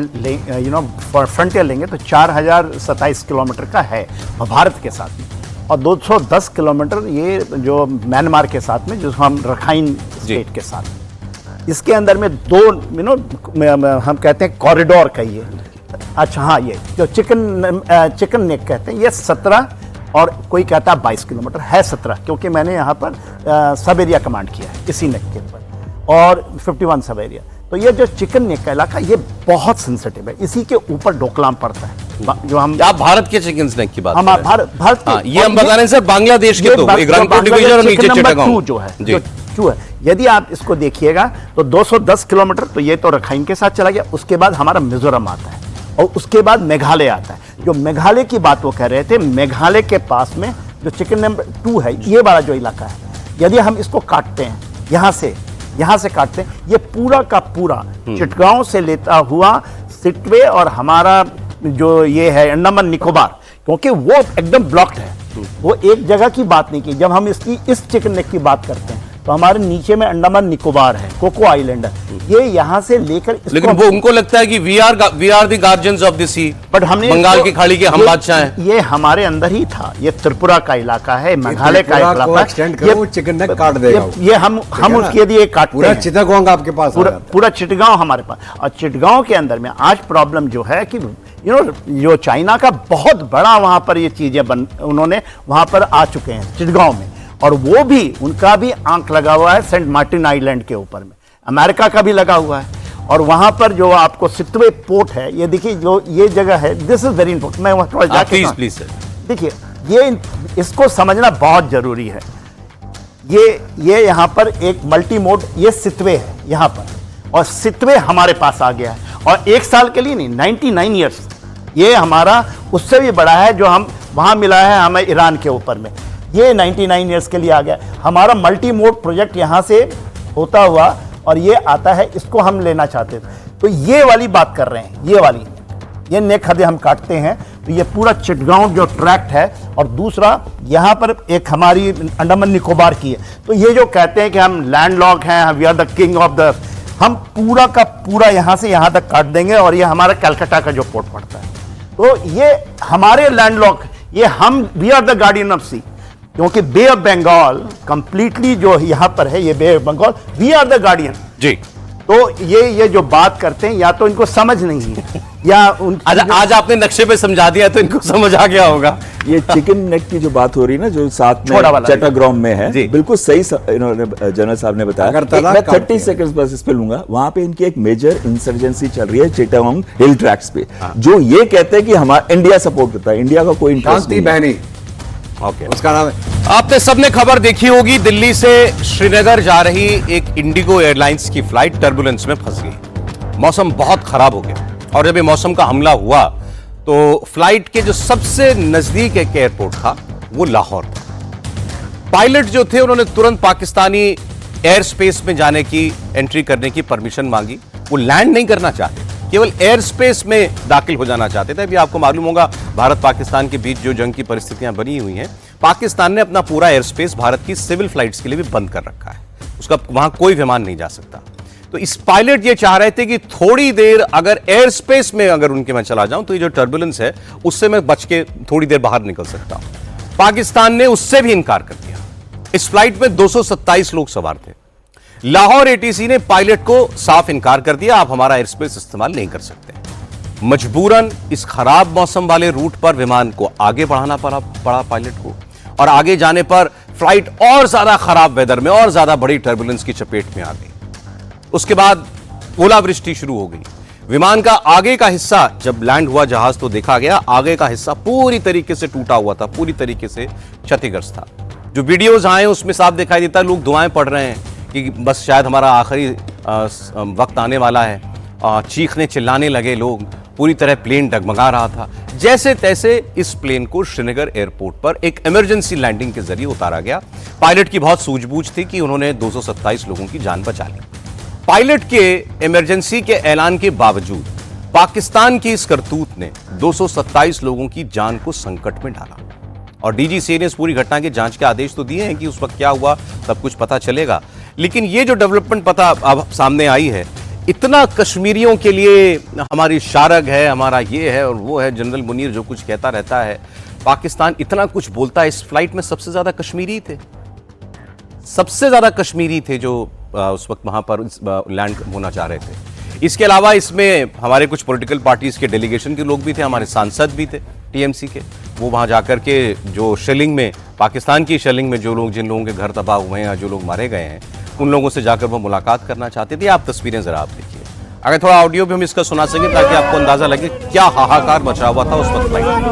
फ्रंटियर लेंगे तो 4027 किलोमीटर का है भारत के साथ में, और 210 किलोमीटर ये जो म्यांमार के साथ में, जो हम रखाइन स्टेट के साथ। इसके अंदर में 2 हम कहते हैं कॉरिडोर कहिए। अच्छा हाँ, ये जो चिकन नेक कहते हैं, ये 17 और कोई कहता है 22 किलोमीटर है, 17 क्योंकि मैंने यहाँ पर सब एरिया कमांड किया है इसी नेक के ऊपर, और 51 सब एरिया। तो ये जो चिकन नेक का इलाका ये बहुत सेंसिटिव है, इसी के ऊपर डोकलाम पड़ता है जो हम आप भारत के चिकन स्नैक की बात हम कर रहे हैं। भारत हाँ, के- ये हम और बता रहे हैं सर, बांग्लादेश के ये तो बा- एक जो रंगपुर बांग्लादेश डिवीजन और चिकन नीचे नंबर चिटागोंग 2 जो है, जी। जो 2 है, यदि आप इसको देखिएगा तो 210 किलोमीटर तो ये तो रखाइन के साथ चला गया, उसके बाद हमारा मिजोरम आता है और उसके बाद मेघालय आता है। जो मेघालय की बात वो कह रहे थे, मेघालय के पास में जो चिकन नंबर 2 है, ये वाला जो इलाका है, यदि हम इसको काटते हैं यहाँ से काटते हैं, ये पूरा का पूरा चिटगांव से लेता हुआ सिटवे और हमारा जो ये है अंडमान निकोबार, क्योंकि वो एकदम ब्लॉक्ड है, वो एक जगह की बात नहीं की। जब हम इसकी इस चिकन नेक की बात करते हैं तो हमारे नीचे में अंडमान निकोबार है, कोको आइलैंड है, ये यहाँ से लेकर लेकिन वो उनको लगता है कि we are the guardians of the sea, but हमने बंगाल इसको- की खाड़ी के हम ये- बादशाह हैं। ये हमारे अंदर ही था, ये त्रिपुरा का इलाका है, मेघालय का त्रिपुरा को इलाका extend करो, वो चिकन नेक काट देगा वो। ये हम उसके यदि ये काटते पूरा हैं, चिटागोंग आपके पास आ पूरा जाता है। पूरा चिटगांव हमारे पास। और चिटगांव के अंदर में आज प्रॉब्लम जो है कि जो चाइना का बहुत बड़ा वहां पर ये चीजें उन्होंने वहां पर आ चुके हैं चिटगांव में, और वो भी उनका भी आंख लगा हुआ है सेंट मार्टिन आइलैंड के ऊपर में, अमेरिका का भी लगा हुआ है। और वहां पर जो आपको सिटवे पोर्ट है, ये देखिए जो ये जगह है, दिस इज वेरी इंपॉर्टेंट। मैं वहां थोड़ा जाके प्लीज सर, देखिए ये इसको समझना बहुत जरूरी है। ये यहाँ पर एक मल्टी मोड ये सिटवे है यहाँ पर, और सिटवे हमारे पास आ गया है, और एक साल के लिए नहीं, 99 ईयर्स ये हमारा उससे भी बड़ा है, जो हम वहाँ मिला है हमें ईरान के ऊपर में, ये 99 ईयर्स के लिए आ गया। हमारा मल्टी मोड प्रोजेक्ट यहाँ से होता हुआ और ये आता है, इसको हम लेना चाहते थे। तो ये वाली बात कर रहे हैं, ये वाली ये नेक हदें हम काटते हैं तो ये पूरा चिटगांव जो ट्रैक्ट है, और दूसरा यहाँ पर एक हमारी अंडमान निकोबार की है। तो ये जो कहते हैं कि हम लैंडलॉक हैं, we are the king of the, हम पूरा का पूरा यहाँ से यहाँ तक काट देंगे, और ये हमारा कलकत्ता का जो पोर्ट पड़ता है, तो ये हमारे लैंडलॉक, ये हम we are the guardian of sea, क्योंकि बे ऑफ बंगाल कंप्लीटली जो यहाँ पर है, ये bay of Bengal, we are the guardian. जी। तो ये जो बात करते हैं, या तो इनको समझ नहीं है या आज आपने नक्शे पे समझा दिया तो इनको समझ आ गया होगा। ये चिकन नेक की जो बात हो रही है ना, जो साथ छोटा में वाला चट्टाग्राम में है, जी। बिल्कुल सही इन्होंने जनरल साहब ने बताया। अगरतला मैं काफी 30 है। सेकंड्स बस इस पे लूंगा। वहां पे इनकी एक मेजर इंसर्जेंसी चल रही है चिटागोंग हिल ट्रैक्स पे, जो ये कहते हैं कि हमारा इंडिया सपोर्ट करता है, इंडिया का कोई इंटरेस्ट शांति नहीं है। बहनी ओके, उसका नाम है। आपने सबने खबर देखी होगी, दिल्ली से श्रीनगर जा रही एक इंडिगो एयरलाइंस की फ्लाइट टर्बुलेंस में फंस गई। मौसम बहुत खराब हो गया, और जब ये मौसम का हमला हुआ तो फ्लाइट के जो सबसे नजदीक एक एयरपोर्ट था वो लाहौर था। पायलट जो थे उन्होंने तुरंत पाकिस्तानी एयर स्पेस में जाने की, एंट्री करने की परमिशन मांगी। वो लैंड नहीं करना चाहते, केवल एयर स्पेस में दाखिल हो जाना चाहते थे। अभी आपको मालूम होगा, भारत पाकिस्तान के बीच जो जंग की परिस्थितियां बनी हुई हैं, पाकिस्तान ने अपना पूरा एयर स्पेस भारत की सिविल फ्लाइट्स के लिए भी बंद कर रखा है। उसका वहां कोई विमान नहीं जा सकता। तो इस पायलट ये चाह रहे थे कि थोड़ी देर अगर एयर स्पेस में अगर उनके मैं चला जाऊं तो ये जो टर्बुलेंस है उससे मैं बच के थोड़ी देर बाहर निकल सकता हूं। पाकिस्तान ने उससे भी इनकार कर दिया। इस फ्लाइट में 227 लोग सवार थे। लाहौर एटीसी ने पायलट को साफ इनकार कर दिया, आप हमारा एयर स्पेस इस्तेमाल नहीं कर सकते। मजबूरन इस खराब मौसम वाले रूट पर विमान को आगे बढ़ाना पड़ा पायलट को, और आगे जाने पर फ्लाइट और ज्यादा खराब वेदर में और ज्यादा बड़ी टर्बुलेंस की चपेट में आ गई। उसके बाद ओलावृष्टि शुरू हो गई। विमान का आगे का हिस्सा जब लैंड हुआ जहाज तो देखा गया आगे का हिस्सा पूरी तरीके से टूटा हुआ था, पूरी तरीके से क्षतिग्रस्त था। जो वीडियोस आए उसमें साफ दिखाई देता लोग दुआएं पढ़ रहे हैं कि बस शायद हमारा आखिरी वक्त आने वाला है। चीखने चिल्लाने लगे लोग, पूरी तरह प्लेन डगमगा रहा था। जैसे तैसे इस प्लेन को श्रीनगर एयरपोर्ट पर एक इमरजेंसी लैंडिंग के जरिए उतारा गया। पायलट की बहुत सूझबूझ थी कि उन्होंने 227 लोगों की जान बचा ली। पायलट के इमरजेंसी के ऐलान के बावजूद पाकिस्तान की इस करतूत ने 227 लोगों की जान को संकट में डाला, और डीजीसीए ने इस पूरी घटना के जांच के आदेश तो दिए हैं कि उस वक्त क्या हुआ सब कुछ पता चलेगा। लेकिन ये जो डेवलपमेंट पता अब सामने आई है, इतना कश्मीरियों के लिए हमारी शारग है, हमारा ये है और वो है, जनरल मुनीर जो कुछ कहता रहता है, पाकिस्तान इतना कुछ बोलता है। इस फ्लाइट में सबसे ज्यादा कश्मीरी थे, सबसे ज्यादा कश्मीरी थे जो उस वक्त वहां पर लैंड होना चाह रहे थे। इसके अलावा इसमें हमारे कुछ पॉलिटिकल पार्टीज के डेलीगेशन के लोग भी थे, हमारे सांसद भी थे टीएमसी के। वो वहां जाकर के जो शेलिंग में, पाकिस्तान की शेलिंग में जो लोग, जिन लोगों के घर तबाह हुए हैं या जो लोग मारे गए हैं, उन लोगों से जाकर वो मुलाकात करना चाहते थे। आप तस्वीरें जरा आप देखिए। अगर थोड़ा ऑडियो भी हम इसका सुना सके ताकि आपको अंदाजा लगे क्या हाहाकार मचा हुआ था उस वक्त फ्लाइट में।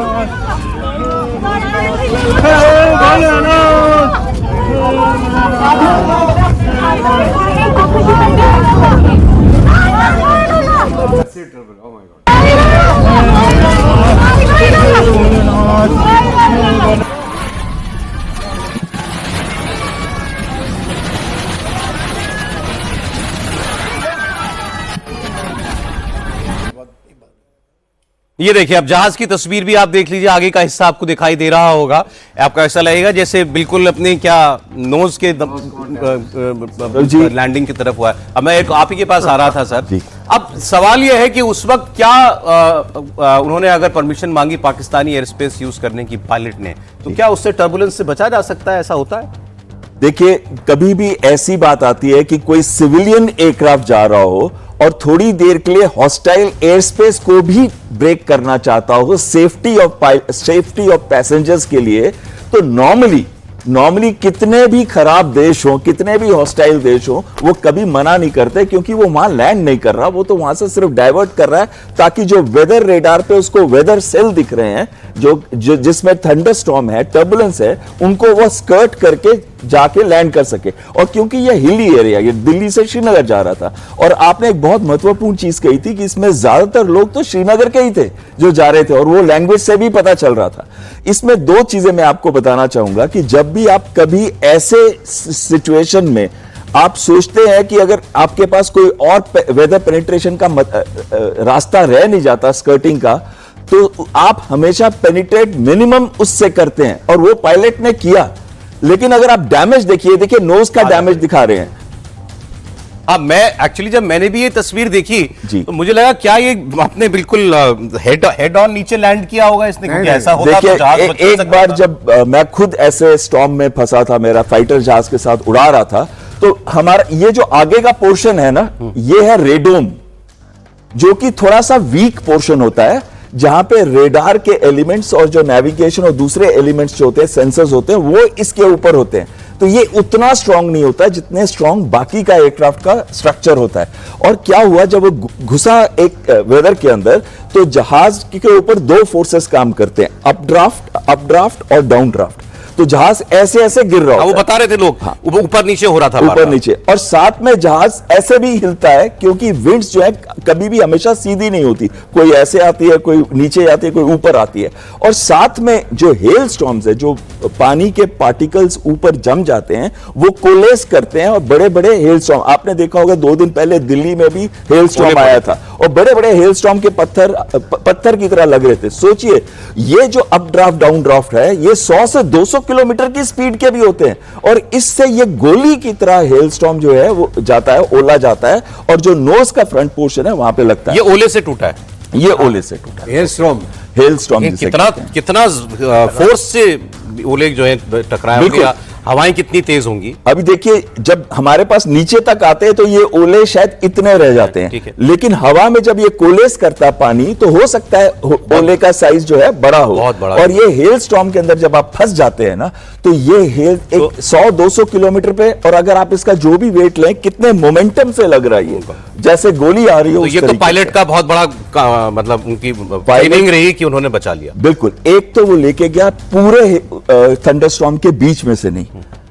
ये देखिए, अब जहाज की तस्वीर भी आप देख लीजिए, आगे का हिस्सा आपको दिखाई दे रहा होगा। आपको ऐसा लगेगा जैसे बिल्कुल अपने क्या नोज के लैंडिंग की तरफ हुआ है। अब मैं एक आप ही के पास आ रहा था सर। अब सवाल यह है कि उस वक्त क्या उन्होंने अगर परमिशन मांगी पाकिस्तानी एयर स्पेस यूज करने की पायलट ने, तो क्या उससे टर्बुलेंस से बचा जा सकता है? ऐसा होता है? देखिए, कभी भी ऐसी बात आती है कि कोई सिविलियन एयरक्राफ्ट जा रहा हो और थोड़ी देर के लिए हॉस्टाइल एयर स्पेस को भी ब्रेक करना चाहता हो सेफ्टी ऑफ पैसेंजर्स के लिए, तो नॉर्मली कितने भी खराब देश हो, कितने भी हॉस्टाइल देश हो, वो कभी मना नहीं करते, क्योंकि वो वहां लैंड नहीं कर रहा, वो तो वहां से सिर्फ डाइवर्ट कर रहा है ताकि जो वेदर रेडार पे उसको वेदर सेल दिख रहे हैं, जो जिसमें थंडरस्टॉर्म है, टर्बुलेंस है, उनको वो स्कर्ट करके जाके लैंड कर सके। और क्योंकि ये हिली एरिया, ये दिल्ली से श्रीनगर जा रहा था, और आपने एक बहुत महत्वपूर्ण चीज कही थी कि इसमें ज्यादातर लोग तो श्रीनगर के ही थे जो जा रहे थे, और वो लैंग्वेज से भी पता चल रहा था। इसमें दो चीजें मैं आपको बताना चाहूंगा कि जब भी आप कभी ऐसे सिचुएशन में आप सोचते हैं कि अगर आपके पास कोई और वेदर पेनिट्रेशन का रास्ता रह नहीं जाता स्कर्टिंग का, तो आप हमेशा पेनिट्रेट मिनिमम उससे करते हैं, और वो पायलट ने किया। लेकिन अगर आप डैमेज देखिए नोज का डैमेज दिखा रहे हैं। अब मैं एक्चुअली जब मैंने भी ये तस्वीर देखी जी। तो मुझे लगा क्या ये आपने बिल्कुल हेड ऑन नीचे लैंड किया होगा इसने, क्योंकि ऐसा होता देखिए, तो जहाज बच एक सकता बार था। जब मैं खुद ऐसे स्टॉर्म में फंसा था, मेरा फाइटर जहाज के साथ उड़ा रहा था, तो हमारा ये जो आगे का पोर्शन है ना, ये है रेडोम, जो कि थोड़ा सा वीक पोर्शन होता है, जहां पे रेडार के एलिमेंट्स और जो नेविगेशन और दूसरे एलिमेंट्स जो होते हैं, सेंसर्स होते हैं, वो इसके ऊपर होते हैं। तो ये उतना स्ट्रांग नहीं होता जितने स्ट्रांग बाकी का एयरक्राफ्ट का स्ट्रक्चर होता है। और क्या हुआ, जब वो घुसा एक वेदर के अंदर, तो जहाज के ऊपर दो फोर्सेस काम करते हैं, अपड्राफ्ट और डाउन ड्राफ्ट। तो जहाज ऐसे ऐसे गिर रहा वो होता है, बता रहे थे लोग, ऊपर नीचे हो रहा था, ऊपर नीचे, और साथ में जहाज ऐसे भी हिलता है, क्योंकि विंड्स जो है कभी भी हमेशा सीधी नहीं होती, कोई ऐसे आती है, कोई नीचे आती है, कोई ऊपर आती है। और साथ में जो हेल स्टॉर्म्स है, जो पानी के पार्टिकल्स ऊपर जम जाते हैं, वो कोलेस करते हैं, और बड़े बड़े हेल स्टॉर्म, आपने देखा होगा 2 दिन पहले दिल्ली में भी हेल स्टॉर्म आया था, और बड़े बड़े हेल स्टॉर्म के पत्थर की तरह लग रहे थे। सोचिए, ये जो अप ड्राफ्ट डाउन ड्राफ्ट है, ये 100 से 200 किलोमीटर की स्पीड के भी होते हैं, और इससे ये गोली की तरह हेल स्टॉर्म जो है वो जाता है, ओला जाता है, और जो नोज का फ्रंट पोर्शन है वहां पे लगता है। ये ओले से टूटा है, ये ओले से टूटा है, हेल स्टॉर्म कितना फोर्स से ओले जो है टकराया होगा, हवाएं कितनी तेज होंगी? अभी देखिए, जब हमारे पास नीचे तक आते हैं तो ये ओले शायद इतने रह जाते हैं, लेकिन हवा में जब ये कोलेस करता है पानी, तो हो सकता है ओले का साइज जो है बड़ा हो, बहुत बड़ा। और ये हेल स्टॉर्म के अंदर जब आप फंस जाते हैं ना, तो ये हेल एक 100-200 किलोमीटर पे, और अगर आप इसका जो भी वेट लें, कितने मोमेंटम से लग रहा है, जैसे गोली आ रही हो। तो ये तो पायलट का बहुत बड़ा मतलब उनकी ट्रेनिंग रही कि उन्होंने बचा लिया। बिल्कुल, एक तो वो लेके गया पूरे थंडरस्टॉर्म के बीच में से नहीं,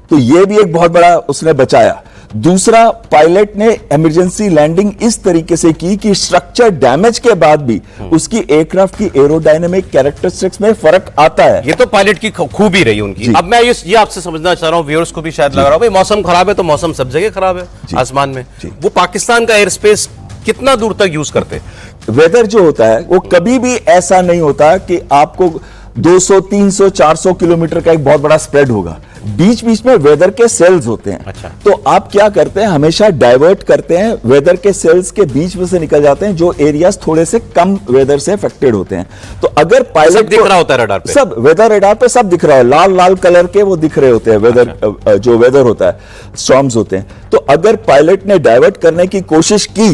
तो ये भी एक बहुत बड़ा उसने बचाया। दूसरा, पायलट ने इमरजेंसी लैंडिंग इस तरीके से की कि स्ट्रक्चर डैमेज के बाद भी उसकी एयरक्राफ्ट की एरोडायनेमिक कैरेक्टरिस्टिक्स में फर्क आता है। ये तो पायलट की खूबी रही उनकी। अब मैं ये आपसे समझना चाह रहा हूं, व्यूअर्स को भी शायद लग रहा हो, भाई मौसम खराब है तो मौसम सब जगह खराब है आसमान में, वो पाकिस्तान का एयर स्पेस कितना दूर तक यूज करते? वेदर जो होता है वो कभी भी ऐसा नहीं होता कि आपको 200, 300, 400 किलोमीटर का एक बहुत बड़ा स्प्रेड होगा, बीच बीच में वेदर के सेल्स होते हैं। अच्छा। तो आप क्या करते हैं, हमेशा डाइवर्ट करते हैं, वेदर के सेल्स के बीच में से निकल जाते हैं जो एरियाज थोड़े से कम वेदर से अफेक्टेड होते हैं। तो अगर पायलट सब दिख रहा होता है रडार पे, सब वेदर रडार पे सब दिख रहा है, लाल लाल कलर के वो दिख रहे होते हैं वेदर, जो वेदर होता है, स्टॉर्म्स होते हैं। तो अगर पायलट ने डाइवर्ट करने की कोशिश की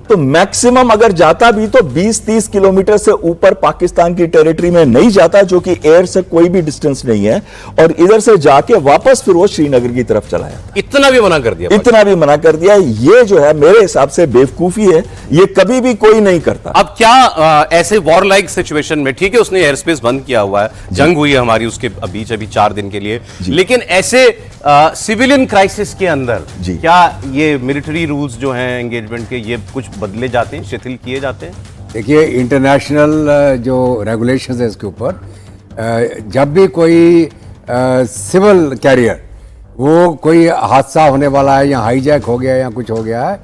तो मैक्सिमम अगर जाता भी तो 20-30 किलोमीटर से ऊपर पाकिस्तान की टेरिटरी में नहीं जाता, जो कि एयर से कोई भी डिस्टेंस नहीं है, और इधर से जाके वापस फिर वो श्रीनगर की तरफ चला जाता। इतना भी मना कर दिया, इतना भी मना कर दिया। ये जो है मेरे हिसाब से बेवकूफी है, ये कभी भी कोई नहीं करता। अब क्या ऐसे वॉर लाइक सिचुएशन में, ठीक है उसने एयर स्पेस बंद किया हुआ है, जंग हुई है हमारी उसके बीच अभी 4 दिन के लिए, लेकिन ऐसे सिविलियन क्राइसिस के अंदर क्या ये मिलिट्री रूल्स जो हैं एंगेजमेंट के, ये कुछ बदले जाते हैं, शिथिल किए जाते हैं? देखिए, इंटरनेशनल जो रेगुलेशंस है इसके ऊपर, जब भी कोई सिविल कैरियर वो कोई हादसा होने वाला है या हाईजैक हो गया या कुछ हो गया है,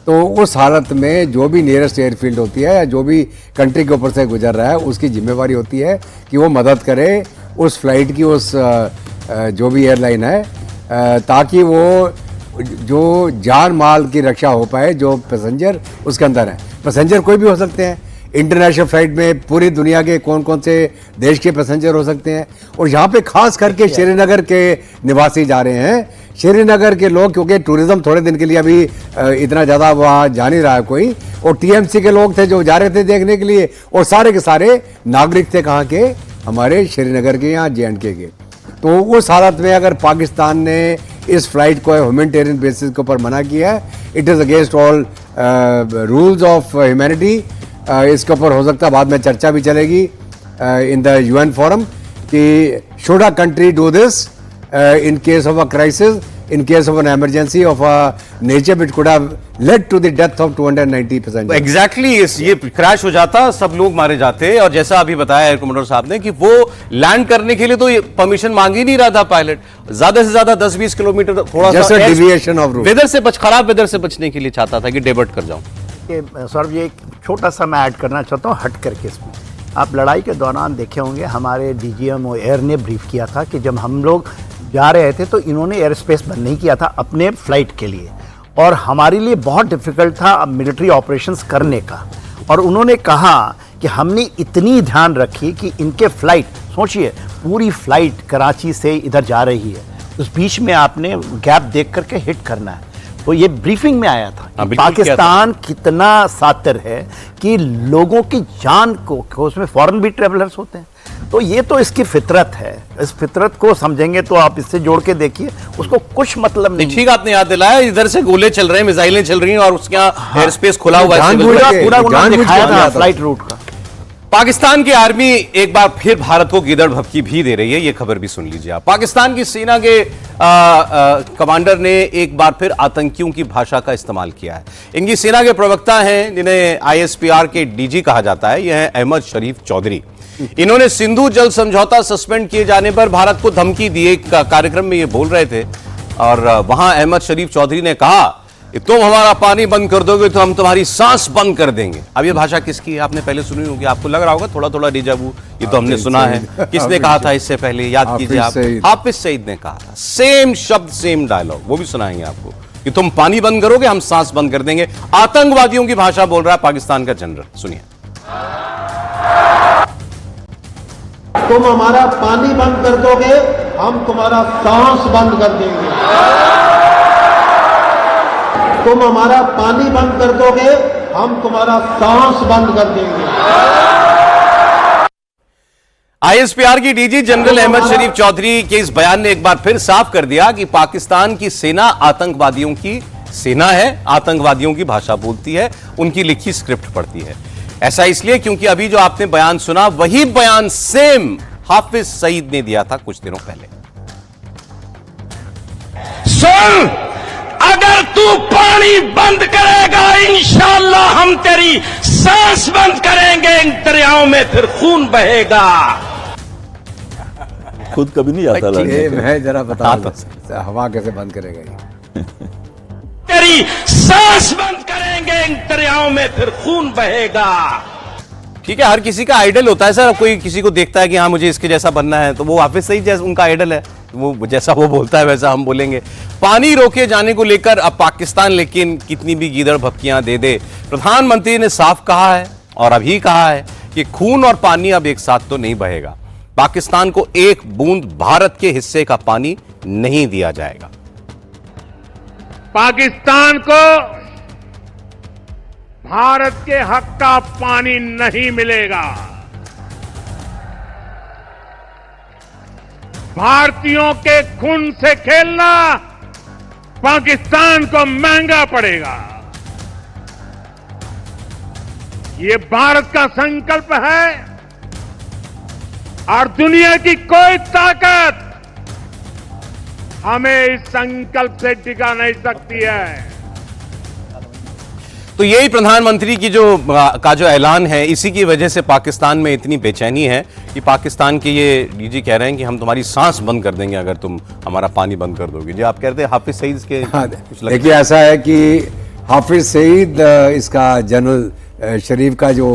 तो उस हालत में जो भी नियरेस्ट एयरफील्ड होती है या जो भी कंट्री के ऊपर से गुजर रहा है, उसकी जिम्मेवारी होती है कि वो मदद करे उस फ्लाइट की, उस जो भी एयरलाइन है, ताकि वो जो जान माल की रक्षा हो पाए, जो पैसेंजर उसके अंदर हैं। पैसेंजर कोई भी हो सकते हैं, इंटरनेशनल फ्लाइट में पूरी दुनिया के कौन कौन से देश के पैसेंजर हो सकते हैं, और यहाँ पे खास करके श्रीनगर के निवासी जा रहे हैं। श्रीनगर के लोग, क्योंकि टूरिज्म थोड़े दिन के लिए अभी इतना ज़्यादा वहाँ जा नहीं रहा है कोई, और टीएमसी के लोग थे जो जा रहे थे देखने के लिए, और सारे के सारे नागरिक थे कहाँ के, हमारे श्रीनगर के, यहाँ JNK के। तो उस हालत में अगर पाकिस्तान ने इस फ्लाइट को ह्यूमैनिटेरियन बेसिस के ऊपर मना किया है, it is against all rules of humanity. इसके ऊपर हो सकता है बाद में चर्चा भी चलेगी इन द UN फोरम कि should a country do this in case of a crisis, in case of an emergency of a nature which could have led to the death of 290 passengers. Exactly, ये crash हो जाता, सब लोग मारे जाते, और जैसा अभी बताया एयर कमांडर साहब ने कि वो लैंड करने के लिए तो परमिशन मांग ही नहीं रहा था पायलट, ज्यादा से ज्यादा 10-20 किलोमीटर थोड़ा सा डिविएशन ऑफ रूट, वेदर से खराब वेदर से बचने के लिए चाहता था कि डाइवर्ट कर जाऊं। सौरभ, ये एक छोटा सा मैं ऐड करना चाहता हूँ हट करके इसमें। आप लड़ाई के दौरान देखे होंगे हमारे DGM एयर ने ब्रीफ किया था कि जब हम लोग जा रहे थे तो इन्होंने एयर स्पेस बंद नहीं किया था अपने फ्लाइट के लिए, और हमारे लिए बहुत डिफिकल्ट था मिलिट्री ऑपरेशंस करने का। और उन्होंने कहा कि हमने इतनी ध्यान रखी कि इनके फ्लाइट, सोचिए पूरी फ्लाइट कराची से इधर जा रही है, उस बीच में आपने गैप देख करके हिट करना है। तो ये ब्रीफिंग में आया था कि पाकिस्तान कितना सातिर है कि लोगों की जान को उसमें फॉरेन भी ट्रेवलर्स होते हैं, तो ये तो इसकी फितरत है। इस फितरत को समझेंगे तो आप इससे जोड़ के देखिए, उसको कुछ मतलब नहीं। ठीक आपने याद दिलाया, इधर से गोले चल रहे हैं, मिसाइलें चल रही हैं, और उसके यहाँ एयर स्पेस खुला हुआ है, पूरा दिखाया था फ्लाइट रूट का। पाकिस्तान की आर्मी एक बार फिर भारत को गिदड़ भभकी भी दे रही है, ये खबर भी सुन लीजिए आप। पाकिस्तान की सेना के कमांडर ने एक बार फिर आतंकियों की भाषा का इस्तेमाल किया है। इनकी सेना के प्रवक्ता हैं, जिन्हें ISPR के DG कहा जाता है, यह है अहमद शरीफ चौधरी। इन्होंने सिंधु जल समझौता सस्पेंड किए जाने पर भारत को धमकी दी। एक कार्यक्रम में ये बोल रहे थे, और वहां अहमद शरीफ चौधरी ने कहा कि तुम हमारा पानी बंद कर दोगे तो हम तुम्हारी सांस बंद कर देंगे। अब ये भाषा किसकी है? आपने पहले सुनी होगी, आपको लग रहा होगा थोड़ा थोड़ा डेजावू, ये तो हमने सुना है। किसने कहा था इससे पहले? याद कीजिए आप, हाफिज सईद ने कहा था। सेम शब्द सेम डायलॉग, वो भी सुनाएंगे आपको कि तुम पानी बंद करोगे हम सांस बंद कर देंगे। आतंकवादियों की भाषा बोल रहा है पाकिस्तान का जनरल, सुनिए। तुम हमारा पानी बंद कर दोगे हम तुम्हारा सांस बंद कर देंगे। तुम हमारा पानी बंद कर दोगे हम तुम्हारा सांस बंद कर देंगे। ISPR की DG जनरल अहमद शरीफ चौधरी के इस बयान ने एक बार फिर साफ कर दिया कि पाकिस्तान की सेना आतंकवादियों की सेना है, आतंकवादियों की भाषा बोलती है, उनकी लिखी स्क्रिप्ट पढ़ती है। ऐसा इसलिए क्योंकि अभी जो आपने बयान सुना, वही बयान सेम हाफिज सईद ने दिया था कुछ दिनों पहले। सुन, अगर तू पानी बंद करेगा इंशाअल्लाह हम तेरी सांस बंद करेंगे, इन दरियाओं में फिर खून बहेगा। खुद कभी नहीं आता लड़ने के। मैं जरा बता दूं, हवा कैसे बंद करेगा ये? तेरी सांस बंद करेंगे, इन दरियाओं में फिर खून बहेगा। ठीक है, हर किसी का आइडल होता है सर। कोई किसी को देखता है कि हाँ मुझे इसके जैसा बनना है, तो वो हाफिज सईद जैसा उनका आइडल है, वो जैसा वो बोलता है वैसा हम बोलेंगे। पानी रोके जाने को लेकर अब पाकिस्तान लेकिन कितनी भी गीदड़ भपकियां दे दे, प्रधानमंत्री ने साफ कहा है और अभी कहा है कि खून और पानी अब एक साथ तो नहीं बहेगा। पाकिस्तान को एक बूंद भारत के हिस्से का पानी नहीं दिया जाएगा। पाकिस्तान को भारत के हक का पानी नहीं मिलेगा। भारतीयों के खून से खेलना पाकिस्तान को महंगा पड़ेगा। ये भारत का संकल्प है और दुनिया की कोई ताकत हमें इस संकल्प से टिका नहीं सकती है। तो यही प्रधानमंत्री की जो ऐलान है, इसी की वजह से पाकिस्तान में इतनी बेचैनी है कि पाकिस्तान के ये डीजी कह रहे हैं कि हम तुम्हारी सांस बंद कर देंगे अगर तुम हमारा पानी बंद कर दोगे। जी आप कहते हैं हाफिज सईद के देखिए ऐसा है कि हाफिज सईद इसका जनरल शरीफ का जो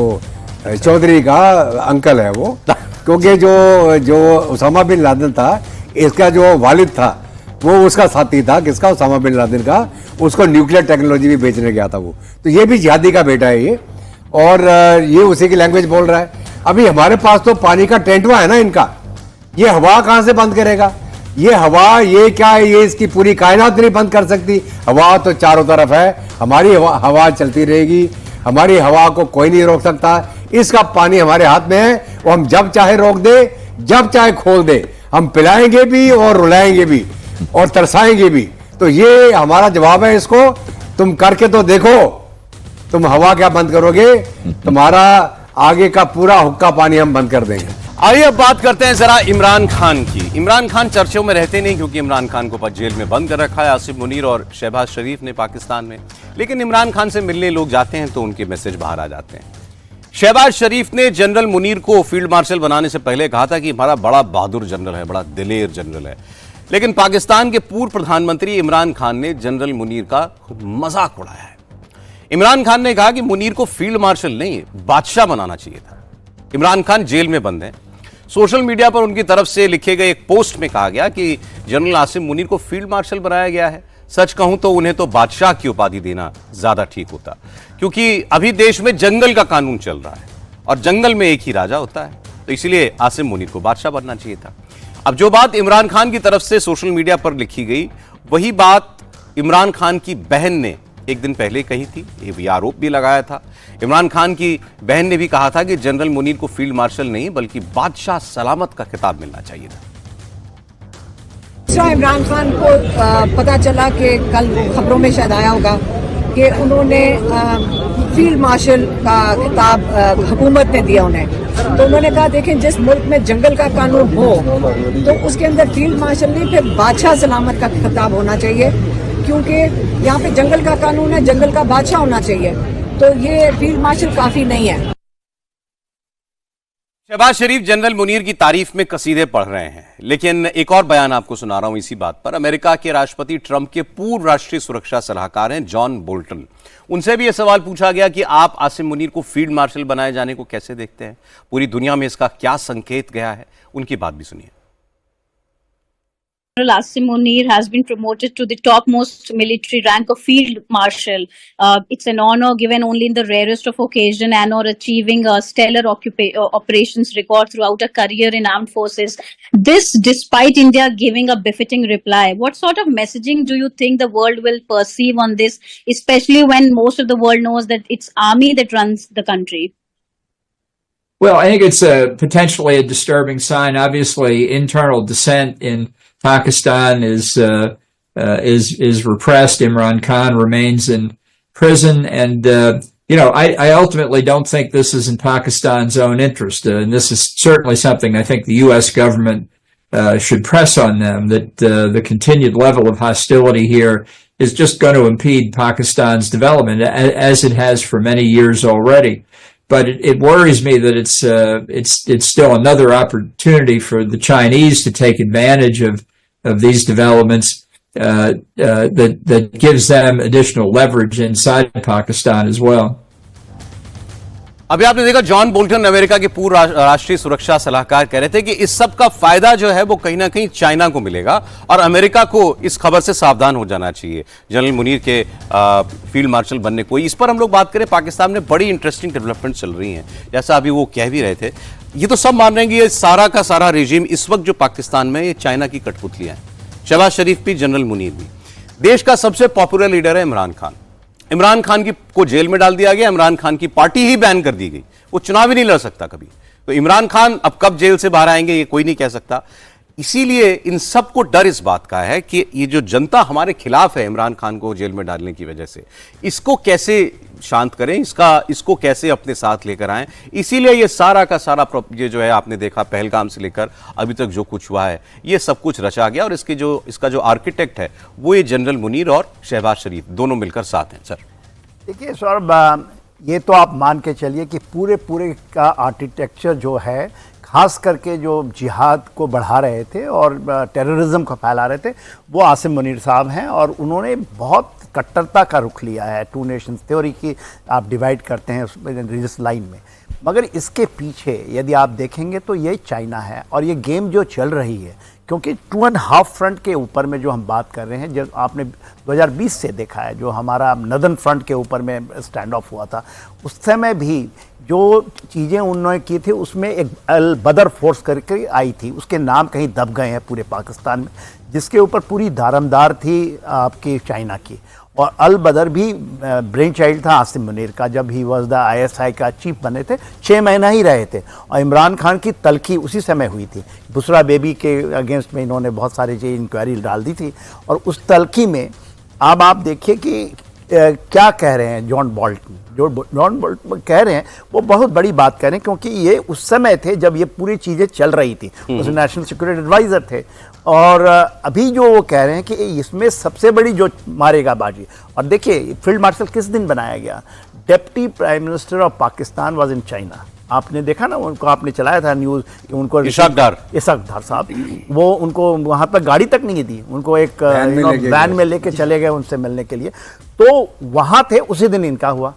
चौधरी का अंकल है वो, क्योंकि जो उसामा बिन लादेन था इसका जो वालिद था वो उसका साथी था, किसका, उसामा बिन लादेन का। उसको न्यूक्लियर टेक्नोलॉजी भी बेचने गया था वो। तो ये भी जिहादी का बेटा है ये, और ये उसी की लैंग्वेज बोल रहा है। अभी हमारे पास तो पानी का टेंटवा है ना इनका, ये हवा कहां से बंद करेगा? ये हवा, ये क्या है, ये इसकी पूरी कायनात नहीं बंद कर सकती। हवा तो चारों तरफ है, हमारी हवा चलती रहेगी, हमारी हवा को कोई नहीं रोक सकता। इसका पानी हमारे हाथ में है, वो हम जब चाहे रोक दे, जब चाहे खोल दे। हम पिलाएंगे भी और रुलाएंगे भी और तरसाएंगे भी। तो ये हमारा जवाब है इसको। तुम करके तो देखो, तुम हवा क्या बंद करोगे? तुम्हारा आगे का पूरा हुक्का पानी हम बंद कर देंगे। आइए अब बात करते हैं जरा इमरान खान की। इमरान खान चर्चों में रहते नहीं, क्योंकि इमरान खान को जेल में बंद कर रखा है आसिफ मुनीर और शहबाज शरीफ ने पाकिस्तान में। लेकिन इमरान खान से मिलने लोग जाते हैं तो उनके मैसेज बाहर आ जाते हैं। शहबाज शरीफ ने जनरल मुनीर को फील्ड मार्शल बनाने से पहले कहा था कि हमारा बड़ा बहादुर जनरल है, बड़ा दिलेर जनरल है। लेकिन पाकिस्तान के पूर्व प्रधानमंत्री इमरान खान ने जनरल मुनीर का मजाक उड़ाया है। इमरान खान ने कहा कि मुनीर को फील्ड मार्शल नहीं, बादशाह बनाना चाहिए था। इमरान खान जेल में बंद हैं। सोशल मीडिया पर उनकी तरफ से लिखे गए एक पोस्ट में कहा गया कि जनरल आसिफ मुनीर को फील्ड मार्शल बनाया गया है। सच कहूं तो उन्हें तो बादशाह की उपाधि देना ज्यादा ठीक होता, क्योंकि अभी देश में जंगल का कानून चल रहा है और जंगल में एक ही राजा होता है। तो इसलिए आसिफ मुनीर को बादशाह बनना चाहिए था। अब जो बात इमरान खान की तरफ से सोशल मीडिया पर लिखी गई, वही बात इमरान खान की बहन ने एक दिन पहले कही थी। ये आरोप भी लगाया था। इमरान खान की बहन ने भी कहा था कि जनरल मुनीर को फील्ड मार्शल नहीं बल्कि बादशाह सलामत का खिताब मिलना चाहिए था। इमरान खान को पता चला कि कल खबरों में शायद आया होगा कि उन्होंने फील्ड मार्शल का खिताब हुकूमत ने दिया उन्हें। तो उन्होंने कहा देखें, जिस मुल्क में जंगल का कानून हो तो उसके अंदर फील्ड मार्शल नहीं, फिर बादशाह सलामत का खिताब होना चाहिए, क्योंकि यहाँ पे जंगल का कानून है, जंगल का बादशाह होना चाहिए। तो ये फील्ड मार्शल काफी नहीं है। शहबाज शरीफ जनरल मुनीर की तारीफ में कसीदे पढ़ रहे हैं। लेकिन एक और बयान आपको सुना रहा हूं इसी बात पर। अमेरिका के राष्ट्रपति ट्रंप के पूर्व राष्ट्रीय सुरक्षा सलाहकार हैं जॉन बोल्टन। उनसे भी यह सवाल पूछा गया कि आप आसिफ मुनीर को फील्ड मार्शल बनाए जाने को कैसे देखते हैं, पूरी दुनिया में इसका क्या संकेत गया है। उनकी बात भी सुनिए। General Asim Munir has been promoted to the topmost military rank of Field Marshal. It's an honor given only in the rarest of occasion and or achieving a stellar operations record throughout a career in armed forces. This despite India giving a befitting reply. What sort of messaging do you think the world will perceive on this, especially when most of the world knows that it's army that runs the country? Well, I think it's potentially a disturbing sign. Obviously, internal dissent in Pakistan is repressed. Imran Khan remains in prison, and I ultimately don't think this is in Pakistan's own interest, and this is certainly something I think the U.S. government should press on them, that the continued level of hostility here is just going to impede Pakistan's development, as it has for many years already. But it worries me that it's still another opportunity for the Chinese to take advantage of these developments that gives them additional leverage inside Pakistan as well. अभी आपने देखा John Bolton America के पूर्व राष्ट्रीय सुरक्षा सलाहकार कह रहे थे कि इस सब का फायदा जो है वो कहीं ना कहीं चाइना को मिलेगा और अमेरिका को इस खबर से सावधान हो जाना चाहिए जनरल मुनीर के फील्ड मार्शल बनने को। इस पर हम लोग बात करें, पाकिस्तान में बड़ी इंटरेस्टिंग डेवलपमेंट चल रही हैं, जैसा अभी वो कह भी रहे थे। ये तो सब मान रहे हैं कि ये सारा का सारा रेजिम इस वक्त जो पाकिस्तान में ये चाइना की कठपुतलियां हैं। शहबाज शरीफ भी, जनरल मुनीर भी। देश का सबसे पॉपुलर लीडर है इमरान खान। इमरान खान को जेल में डाल दिया गया, इमरान खान की पार्टी ही बैन कर दी गई, वो चुनाव ही नहीं लड़ सकता कभी। तो इमरान खान अब कब जेल से बाहर आएंगे ये कोई नहीं कह सकता। इसीलिए इन सबको डर इस बात का है कि ये जो जनता हमारे खिलाफ है इमरान खान को जेल में डालने की वजह से, इसको कैसे शांत करें, इसको कैसे अपने साथ लेकर आएं। इसीलिए ये सारा का सारा ये जो है आपने देखा पहलगाम से लेकर अभी तक जो कुछ हुआ है ये सब कुछ रचा गया, और इसका जो आर्किटेक्ट है वो ये जनरल मुनीर और शहबाज शरीफ दोनों मिलकर साथ हैं। सर देखिए सौरभ, ये तो आप मान के चलिए कि पूरे का आर्किटेक्चर जो है, खास करके जो जिहाद को बढ़ा रहे थे और टेररिज्म को फैला रहे थे, वो आसिम मुनीर साहब हैं। और उन्होंने बहुत कट्टरता का रुख लिया है, टू नेशंस थ्योरी की आप डिवाइड करते हैं इस लाइन में। मगर इसके पीछे यदि आप देखेंगे तो ये चाइना है, और ये गेम जो चल रही है, क्योंकि 2.5 फ्रंट के ऊपर में जो हम बात कर रहे हैं, जब आपने 2020 से देखा है जो हमारा नदन फ्रंट के ऊपर में स्टैंड ऑफ हुआ था, उस समय भी जो चीज़ें उन्होंने की थी उसमें एक अल बदर फोर्स करके आई थी, उसके नाम कहीं दब गए हैं पूरे पाकिस्तान में, जिसके ऊपर पूरी दारमदार थी आपकी चाइना की। और अल बदर भी ब्रेन चाइल्ड था आसिम मुनीर का, जब ही वॉज द ISI का चीफ बने थे, 6 महीना ही रहे थे। और इमरान खान की तलखी उसी समय हुई थी, बुसरा बेबी के अगेंस्ट में इन्होंने बहुत सारी चीज़ इंक्वायरी डाल दी थी। और उस तलखी में अब आप देखिए कि क्या कह रहे हैं जॉन बोल्टन, जो जॉन बोल्टन कह रहे हैं वो बहुत बड़ी बात कह रहे हैं, क्योंकि ये उस समय थे जब ये पूरी चीज़ें चल रही थी, उस नेशनल सिक्योरिटी एडवाइज़र थे। और अभी जो वो कह रहे हैं कि इसमें सबसे बड़ी जो मारेगा बाजी, और देखिए फील्ड मार्शल किस दिन बनाया गया, deputy prime minister of Pakistan was in China. आपने देखा ना, उनको आपने चलाया था न्यूज़, उनको इशाक डार साहब, वो उनको वहाँ पर गाड़ी तक नहीं दी, उनको एक वैन में लेके चले गए उनसे मिलने के लिए, तो वहाँ थे उसी दिन इनका हुआ।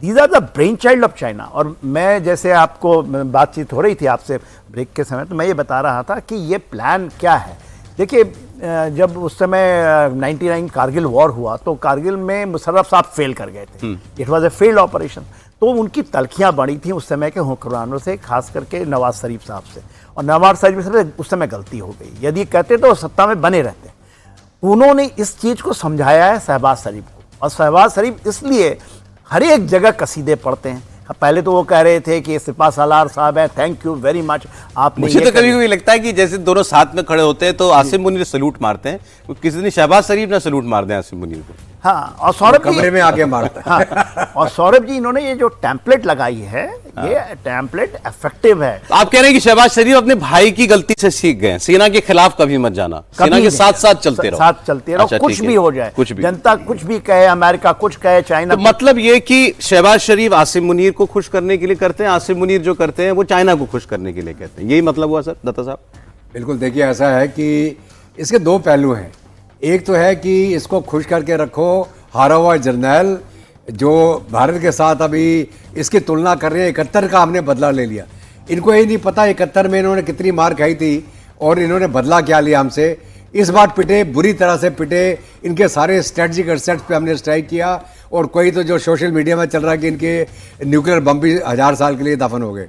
These are the brainchild of China. और मैं जैसे आपको बातचीत हो रही थी आपसे ब्रेक के समय, तो मैं ये बता रहा था कि ये प्लान क्या है। देखिए जब उस समय 99 कारगिल वॉर हुआ तो कारगिल में मुशर्रफ साहब फेल कर गए थे, it was a failed operation. तो उनकी तलखियाँ बढ़ी थी उस समय के हुक्मरानों से, खास करके नवाज शरीफ साहब से, और नवाज शरीफ से उस समय गलती हो गई, यदि कहते तो सत्ता में बने रहते। उन्होंने इस चीज़ को समझाया है शहबाज शरीफ को, और शहबाज शरीफ इसलिए हर एक जगह कसीदे पढ़ते हैं। पहले तो वो कह रहे थे कि सिपा सालार साहब है, थैंक यू वेरी मच आपने। मुझे तो कभी कभी लगता है कि जैसे दोनों साथ में खड़े होते हैं तो आसिम मुनीर सलूट मारते हैं, किसी दिन शहबाज शरीफ ना सलूट मार दें आसिम मुनीर को। हाँ, और सौरभ कमरे में आके मारता है। हाँ, और सौरभ जी इन्होंने ये जो टेम्पलेट लगाई है, ये टेम्पलेट इफेक्टिव है। आप कह रहे हैं कि शहबाज शरीफ अपने भाई की गलती से सीख गए, सेना के खिलाफ कभी मत जाना, सेना के साथ साथ चलते रहो, अच्छा, कुछ भी हो जाए, कुछ भी, जनता कुछ भी कहे, अमेरिका कुछ कहे, चाइना। तो मतलब ये कि शहबाज शरीफ आसिम मुनीर को खुश करने के लिए करते हैं, आसिम मुनीर जो करते हैं वो चाइना को खुश करने के लिए कहते हैं, यही मतलब हुआ सर दत्ता साहब? बिल्कुल, देखिए ऐसा है कि इसके 2 पहलू हैं। एक तो है कि इसको खुश करके रखो, हारा हुआ जर्नैल जो भारत के साथ अभी इसकी तुलना कर रहे हैं, 71 का हमने बदला ले लिया। इनको ये नहीं पता 71 में इन्होंने कितनी मार खाई थी और इन्होंने बदला क्या लिया हमसे। इस बार पिटे, बुरी तरह से पिटे, इनके सारे स्ट्रेटजिक एसेट्स पे हमने स्ट्राइक किया। और कोई तो जो सोशल मीडिया में चल रहा है कि इनके न्यूक्लियर बम भी 1000 साल के लिए दफन हो गए।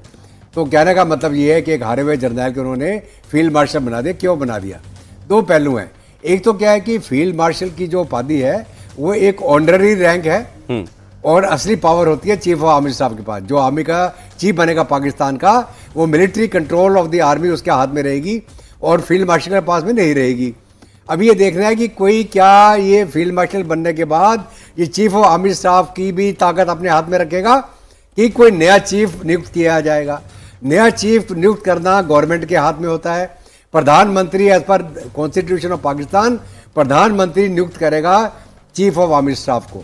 तो कहने का मतलब ये है कि एक हारे हुए जर्नैल के उन्होंने फील्ड मार्शल बना दिया। क्यों बना दिया? 2 पहलू हैं। एक तो क्या है कि फील्ड मार्शल की जो उपाधि है वो एक ऑनररी रैंक है, और असली पावर होती है चीफ ऑफ आर्मी स्टाफ के पास। जो आर्मी का चीफ बनेगा पाकिस्तान का, वो military control of the army उसके हाथ में रहेगी और फील्ड मार्शल के पास में नहीं रहेगी। अभी ये देखना है कि कोई क्या ये फील्ड मार्शल बनने के बाद ये चीफ ऑफ आर्मी स्टाफ की भी ताकत अपने हाथ में रखेगा कि कोई नया चीफ नियुक्त किया जाएगा। नया चीफ नियुक्त करना गवर्नमेंट के हाथ में होता है। प्रधानमंत्री as per constitution of Pakistan प्रधानमंत्री नियुक्त करेगा चीफ ऑफ आर्मी स्टाफ को।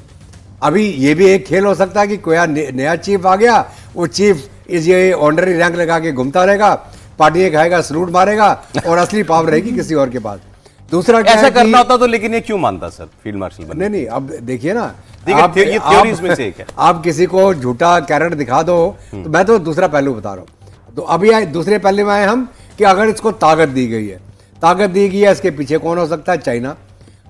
अभी ये भी एक खेल हो सकता है कि कोई नया चीफ आ गया, वो चीफ इस ये ऑनररी रैंक लगा के घूमता रहेगा, पार्टी खाएगा, सलूट मारेगा और असली पावर रहेगी किसी और के पास। दूसरा क्या ऐसा करना होता तो लेकिन ये क्यों मानता सर फील्ड मार्शल बनने? नहीं, अब देखिए ना, ये थ्योरीज में से एक है। आप किसी को झूठा कैरेट दिखा दो तो मैं तो दूसरा पहलू बता रहा हूँ। तो अभी दूसरे पहलू में आए हम कि अगर इसको ताकत दी गई है, ताकत दी गई है, इसके पीछे कौन हो सकता है? चाइना।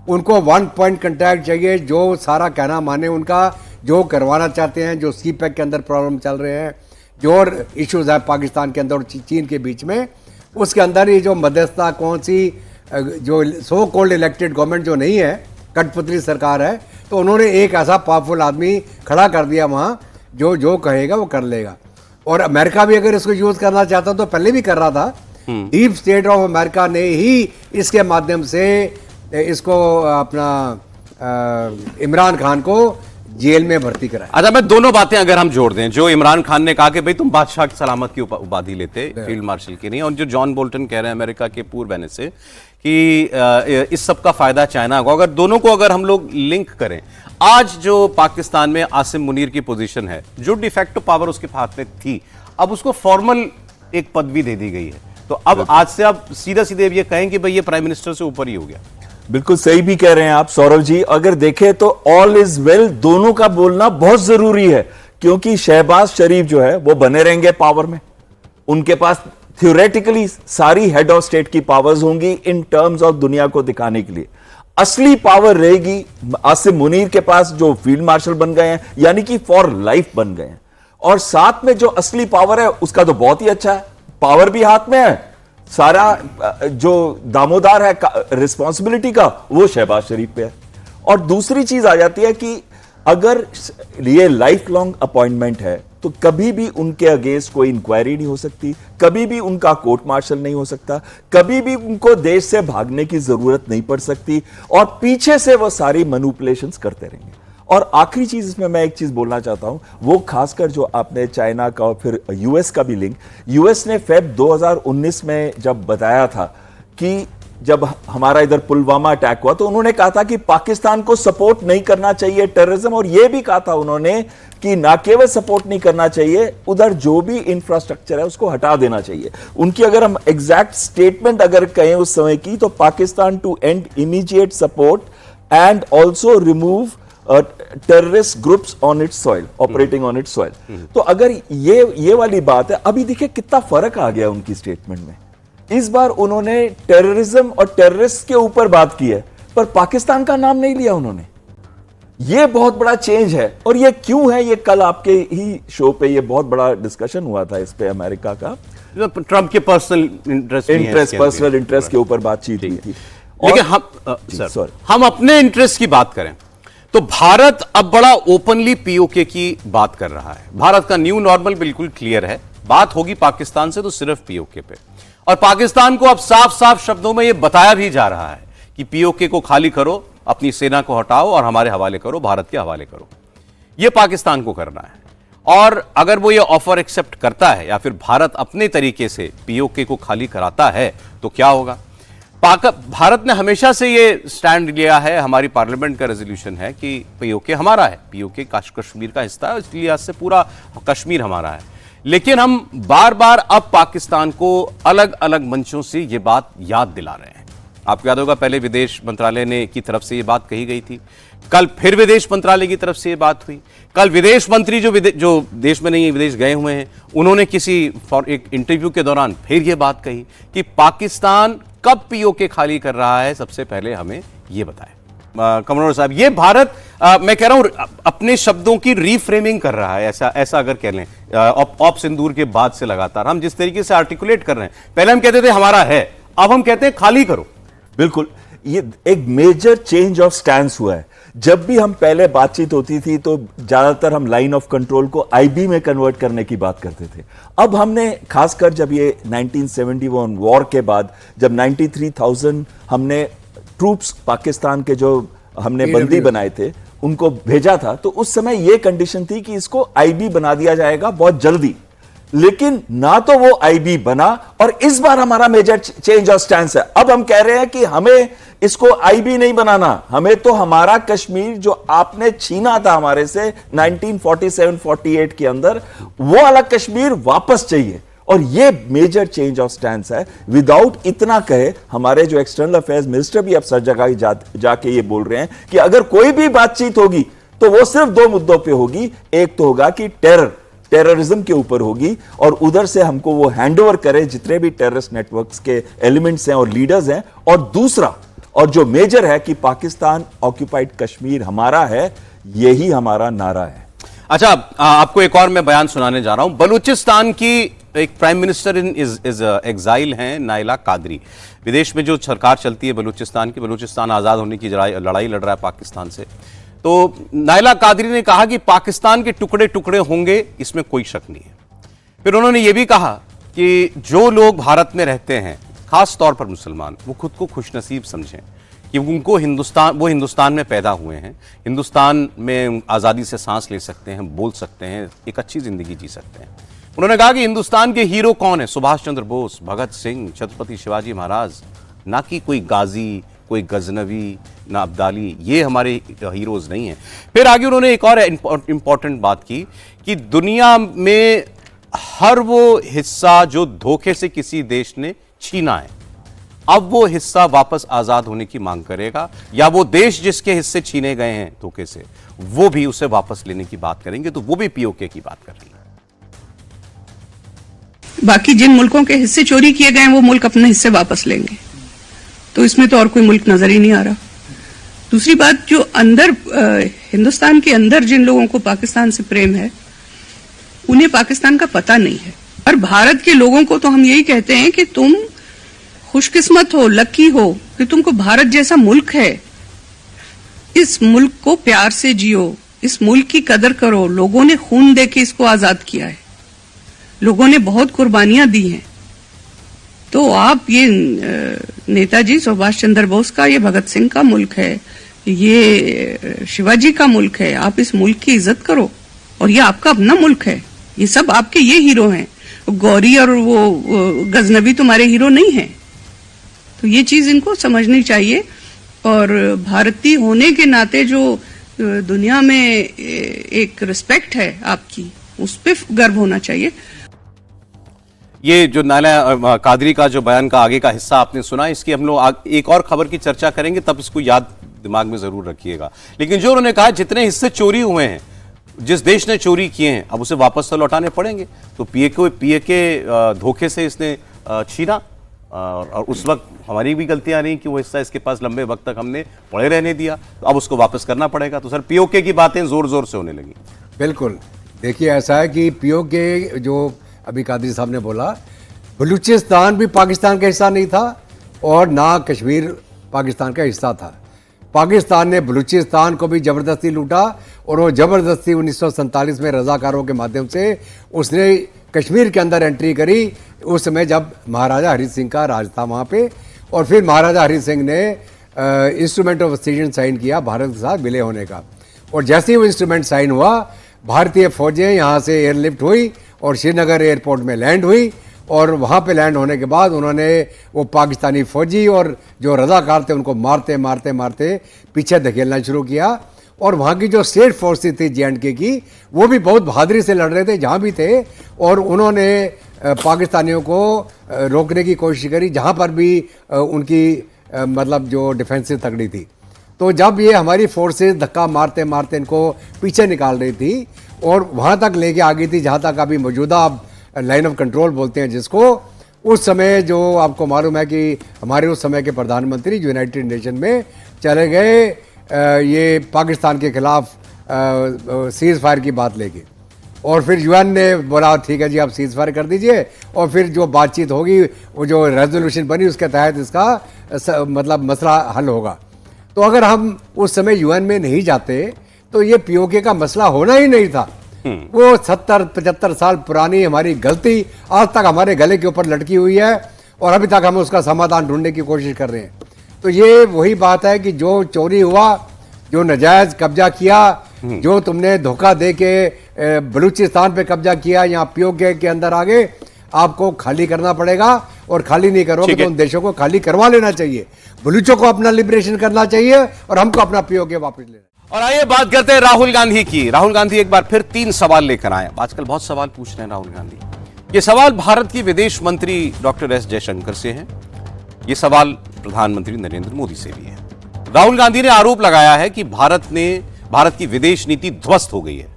उनको 1 पॉइंट कॉन्टैक्ट चाहिए, जो सारा कहना माने उनका, जो करवाना चाहते हैं, जो CPEC के अंदर प्रॉब्लम चल रहे हैं, जो इश्यूज है पाकिस्तान के अंदर और चीन के बीच में, उसके अंदर ये जो मध्यस्थता कौन सी जो सो कॉल्ड इलेक्टेड गवर्नमेंट जो नहीं है, कठपुतली सरकार है, तो उन्होंने एक ऐसा पावरफुल आदमी खड़ा कर दिया वहाँ जो जो कहेगा वो कर लेगा। और अमेरिका भी अगर इसको यूज करना चाहता तो पहले भी कर रहा था। डीप स्टेट ऑफ अमेरिका ने ही इसके माध्यम से इसको अपना इमरान खान को जेल में भर्ती कराया। अच्छा, मैं दोनों बातें अगर हम जोड़ दें, जो इमरान खान ने कहा कि भाई तुम बादशाह की सलामत की उपाधि लेते, फील्ड मार्शल की नहीं, और जो जॉन बोल्टन कह रहे हैं अमेरिका के पूर्व एनएस से कि इस सब का फायदा चाइना को, अगर दोनों को अगर हम लोग लिंक करें, आज जो पाकिस्तान में आसिम मुनीर की पोजीशन है, जो डिफेक्टो पावर उसके हाथ में थी, अब उसको फॉर्मल एक पदवी दे दी गई है। तो अब आज से आप सीधा सीधे ये कहें कि भाई ये प्राइम मिनिस्टर से ऊपर ही हो गया। बिल्कुल सही भी कह रहे हैं आप सौरभ जी। अगर देखें तो ऑल इज वेल दोनों का बोलना बहुत जरूरी है, क्योंकि शहबाज शरीफ जो है वो बने रहेंगे पावर में, उनके पास थ्योरेटिकली सारी हेड ऑफ स्टेट की पावर्स होंगी इन टर्म्स ऑफ दुनिया को दिखाने के लिए। असली पावर रहेगी आसिम मुनीर के पास, जो फील्ड मार्शल बन गए हैं, यानी कि फॉर लाइफ बन गए हैं। और साथ में जो असली पावर है उसका तो बहुत ही अच्छा है, पावर भी हाथ में है, सारा जो दामोदार है रिस्पॉन्सिबिलिटी का वो शहबाज शरीफ पे है। और दूसरी चीज आ जाती है कि अगर ये लाइफ लॉन्ग अपॉइंटमेंट है तो कभी भी उनके अगेंस्ट कोई इंक्वायरी नहीं हो सकती, कभी भी उनका कोर्ट मार्शल नहीं हो सकता, कभी भी उनको देश से भागने की जरूरत नहीं पड़ सकती, और पीछे से वो सारी मैनिपुलेशंस करते रहेंगे। और आखिरी चीज इसमें मैं एक चीज बोलना चाहता हूं, वो खासकर जो आपने चाइना का और फिर यूएस का भी लिंक, यूएस ने फेब 2019 में जब बताया था कि जब हमारा इधर पुलवामा अटैक हुआ तो उन्होंने कहा था कि पाकिस्तान को सपोर्ट नहीं करना चाहिए टेररिज्म, और यह भी कहा था उन्होंने कि ना केवल सपोर्ट नहीं करना चाहिए, उधर जो भी इंफ्रास्ट्रक्चर है उसको हटा देना चाहिए। उनकी अगर हम एग्जैक्ट स्टेटमेंट अगर कहें उस समय की, तो Pakistan to end immediate support and also remove terrorist groups on its soil, operating on its soil. तो अगर ये वाली बात है, अभी देखिए कितना फर्क आ गया उनकी स्टेटमेंट में। इस बार उन्होंने टेररिज्म और टेररिस्ट के ऊपर बात की है, पर पाकिस्तान का नाम नहीं लिया उन्होंने। यह बहुत बड़ा चेंज है। और ये क्यों है, ये कल आपके ही शो पे ये बहुत बड़ा डिस्कशन हुआ था इस पे, अमेरिका का ट्रंप के पर्सनल पर्सनल इंटरेस्ट के ऊपर बातचीत हुई थी। लेकिन हम अपने इंटरेस्ट की बात करें तो भारत अब बड़ा ओपनली पीओके की बात कर रहा है। भारत का न्यू नॉर्मल बिल्कुल क्लियर है, बात होगी पाकिस्तान से तो सिर्फ पीओके पे, और पाकिस्तान को अब साफ साफ शब्दों में यह बताया भी जा रहा है कि पीओके को खाली करो, अपनी सेना को हटाओ और हमारे हवाले करो, भारत के हवाले करो। यह पाकिस्तान को करना है। और अगर वो ये ऑफर एक्सेप्ट करता है या फिर भारत अपने तरीके से पीओके को खाली कराता है तो क्या होगा? भारत ने हमेशा से ये स्टैंड लिया है, हमारी पार्लियामेंट का रेजोल्यूशन है कि पीओके हमारा है, पीओके कश्मीर का हिस्सा है, इसलिए आज से पूरा कश्मीर हमारा है। लेकिन हम बार बार अब पाकिस्तान को अलग अलग मंचों से ये बात याद दिला रहे हैं। आपको याद होगा पहले विदेश मंत्रालय ने की तरफ से ये बात कही गई थी, कल फिर विदेश मंत्रालय की तरफ से ये बात हुई, कल विदेश मंत्री जो देश में नहीं है, विदेश गए हुए हैं, उन्होंने किसी एक इंटरव्यू के दौरान फिर ये बात कही कि पाकिस्तान कब पीओके खाली कर रहा है, सबसे पहले हमें ये बताएं। कमरोर साहब, ये भारत मैं कह रहा हूं अपने शब्दों की रीफ्रेमिंग कर रहा है, ऐसा अगर कह लें, ऑप सिंदूर के बाद से लगातार हम जिस तरीके से आर्टिकुलेट कर रहे हैं, पहले हम कहते थे हमारा है, अब हम कहते हैं खाली करो। बिल्कुल, ये एक मेजर चेंज ऑफ स्टैंस हुआ है। जब भी हम पहले बातचीत होती थी तो ज्यादातर हम लाइन ऑफ कंट्रोल को आईबी में कन्वर्ट करने की बात करते थे। अब हमने खासकर जब ये 1971 वॉर के बाद जब 93,000 हमने ट्रूप्स पाकिस्तान के जो हमने बंदी बनाए थे उनको भेजा था, तो उस समय ये कंडीशन थी कि इसको आईबी बना दिया जाएगा बहुत जल्दी। लेकिन ना तो वो आईबी बना, और इस बार हमारा मेजर चेंज ऑफ स्टैंस है। अब हम कह रहे हैं कि हमें इसको आईबी नहीं बनाना, हमें तो हमारा कश्मीर जो आपने छीना था हमारे से 1947-48 के अंदर, वो अलग कश्मीर वापस चाहिए। और ये मेजर चेंज ऑफ स्टैंस है। विदाउट इतना कहे हमारे जो एक्सटर्नल अफेयर्स मिनिस्टर भी अब सब जगह जाके ये बोल रहे हैं कि अगर कोई भी बातचीत होगी तो वो सिर्फ दो मुद्दों पे होगी। एक तो होगा कि टेररिज्म के ऊपर होगी, और उधर से हमको वो हैंडओवर करे जितने भी टेररिस्ट नेटवर्क्स के एलिमेंट्स हैं और लीडर्स हैं, और दूसरा और जो मेजर है कि पाकिस्तान ऑक्यूपाइड कश्मीर हमारा है, यही हमारा नारा है। अच्छा, आपको एक और मैं बयान सुनाने जा रहा हूं। बलूचिस्तान की एक prime minister in is exile हैं, नाइला कादरी। विदेश में जो सरकार चलती है बलूचिस्तान की, बलूचिस्तान आजाद होने की लड़ाई लड़ रहा है पाकिस्तान से। तो नायला कादरी ने कहा कि पाकिस्तान के टुकड़े टुकड़े होंगे, इसमें कोई शक नहीं है। फिर उन्होंने यह भी कहा कि जो लोग भारत में रहते हैं, खास तौर पर मुसलमान, वो खुद को खुशनसीब समझें कि उनको हिंदुस्तान में पैदा हुए हैं, हिंदुस्तान में आज़ादी से सांस ले सकते हैं, बोल सकते हैं, एक अच्छी जिंदगी जी सकते हैं। उन्होंने कहा कि हिंदुस्तान के हीरो कौन है? सुभाष चंद्र बोस, भगत सिंह, छत्रपति शिवाजी महाराज, ना कि कोई गाजी, कोई गजनवी, ना अब्दाली, ये हमारे हीरोज नहीं हैं। फिर आगे उन्होंने एक और इंपॉर्टेंट बात की कि दुनिया में हर वो हिस्सा जो धोखे से किसी देश ने छीना है, अब वो हिस्सा वापस आजाद होने की मांग करेगा, या वो देश जिसके हिस्से छीने गए हैं धोखे से, वो भी उसे वापस लेने की बात करेंगे। तो वो भी पीओके की बात कर रही है। बाकी जिन मुल्कों के हिस्से चोरी किए गए हैं वो मुल्क अपने हिस्से वापस लेंगे, तो इसमें तो और कोई मुल्क नजर ही नहीं आ रहा। दूसरी बात, जो अंदर हिंदुस्तान के अंदर जिन लोगों को पाकिस्तान से प्रेम है, उन्हें पाकिस्तान का पता नहीं है। और भारत के लोगों को तो हम यही कहते हैं कि तुम खुशकिस्मत हो, लकी हो कि तुमको भारत जैसा मुल्क है। इस मुल्क को प्यार से जियो, इस मुल्क की कदर करो। लोगों ने खून दे के इसको आजाद किया है, लोगों ने बहुत कुर्बानियां दी हैं। तो आप ये नेताजी सुभाष चंद्र बोस का, ये भगत सिंह का मुल्क है, ये शिवाजी का मुल्क है। आप इस मुल्क की इज्जत करो, और ये आपका अपना मुल्क है। ये सब आपके ये हीरो हैं। गौरी और वो गजनबी तुम्हारे हीरो नहीं हैं। तो ये चीज इनको समझनी चाहिए। और भारतीय होने के नाते जो दुनिया में एक रिस्पेक्ट है आपकी, उस पर गर्व होना चाहिए। ये जो नायला कादरी का जो बयान का आगे का हिस्सा आपने सुना, इसकी हम लोग एक और खबर की चर्चा करेंगे, तब इसको याद दिमाग में जरूर रखिएगा। लेकिन जो उन्होंने कहा, जितने हिस्से चोरी हुए हैं, जिस देश ने चोरी किए हैं, अब उसे वापस तो लौटाने पड़ेंगे। तो पीएके धोखे से इसने छीना, और उस वक्त हमारी भी गलतियां रही कि वो हिस्सा इसके पास लंबे वक्त तक हमने पड़े रहने दिया, तो अब उसको वापस करना पड़ेगा। तो सर, पीओके की बातें जोर जोर से होने लगी। बिल्कुल, देखिए ऐसा है कि पीओके जो अभी कादरी साहब ने बोला, बलूचिस्तान भी पाकिस्तान का हिस्सा नहीं था और ना कश्मीर पाकिस्तान का हिस्सा था। पाकिस्तान ने बलूचिस्तान को भी ज़बरदस्ती लूटा, और वो ज़बरदस्ती 1947 में रज़ाकारों के माध्यम से उसने कश्मीर के अंदर एंट्री करी, उस समय जब महाराजा हरि सिंह का राज था वहाँ पे। और फिर महाराजा हरि सिंह ने इंस्ट्रूमेंट ऑफ सीजन साइन किया भारत के साथ विलय होने का। और जैसे ही वो इंस्ट्रूमेंट साइन हुआ, भारतीय फौजें यहाँ से एयरलिफ्ट हुई और श्रीनगर एयरपोर्ट में लैंड हुई। और वहाँ पे लैंड होने के बाद उन्होंने वो पाकिस्तानी फौजी और जो रज़ाकार थे उनको मारते मारते मारते पीछे धकेलना शुरू किया। और वहाँ की जो स्टेट फोर्सेस थी J&K की, वो भी बहुत बहादुरी से लड़ रहे थे जहाँ भी थे, और उन्होंने पाकिस्तानियों को रोकने की कोशिश करी जहाँ पर भी उनकी मतलब जो डिफेंसिव तगड़ी थी। तो जब ये हमारी फोर्सेस धक्का मारते मारते इनको पीछे निकाल रही थी और वहाँ तक लेके आ गई थी जहाँ तक अभी मौजूदा लाइन ऑफ कंट्रोल बोलते हैं जिसको, उस समय जो आपको मालूम है कि हमारे उस समय के प्रधानमंत्री यूनाइटेड नेशन में चले गए ये पाकिस्तान के खिलाफ सीज फायर की बात लेके, और फिर यूएन ने बोला ठीक है जी आप सीज फायर कर दीजिए, और फिर जो बातचीत होगी वो जो रेजोल्यूशन बनी उसके तहत इसका मतलब मसला हल होगा। तो अगर हम उस समय यूएन में नहीं जाते तो ये पीओके का मसला होना ही नहीं था। वो 70-75 साल पुरानी हमारी गलती आज तक हमारे गले के ऊपर लटकी हुई है, और अभी तक हम उसका समाधान ढूंढने की कोशिश कर रहे हैं। तो ये वही बात है कि जो चोरी हुआ, जो नाजायज कब्जा किया, जो तुमने धोखा दे के बलूचिस्तान पे कब्जा किया, यहाँ पीओके के अंदर आगे आपको खाली करना पड़ेगा, और खाली नहीं करोगे तो उन देशों को खाली करवा लेना चाहिए। बलूचों को अपना लिबरेशन करना चाहिए और हमको अपना पीओके वापस लेना। और आइए बात करते हैं राहुल गांधी की। राहुल गांधी एक बार फिर 3 सवाल लेकर आए। आजकल बहुत सवाल पूछ रहे हैं राहुल गांधी। ये सवाल भारत की विदेश मंत्री डॉक्टर एस जयशंकर से है, ये सवाल प्रधानमंत्री नरेंद्र मोदी से भी है। राहुल गांधी ने आरोप लगाया है कि भारत की विदेश नीति ध्वस्त हो गई है।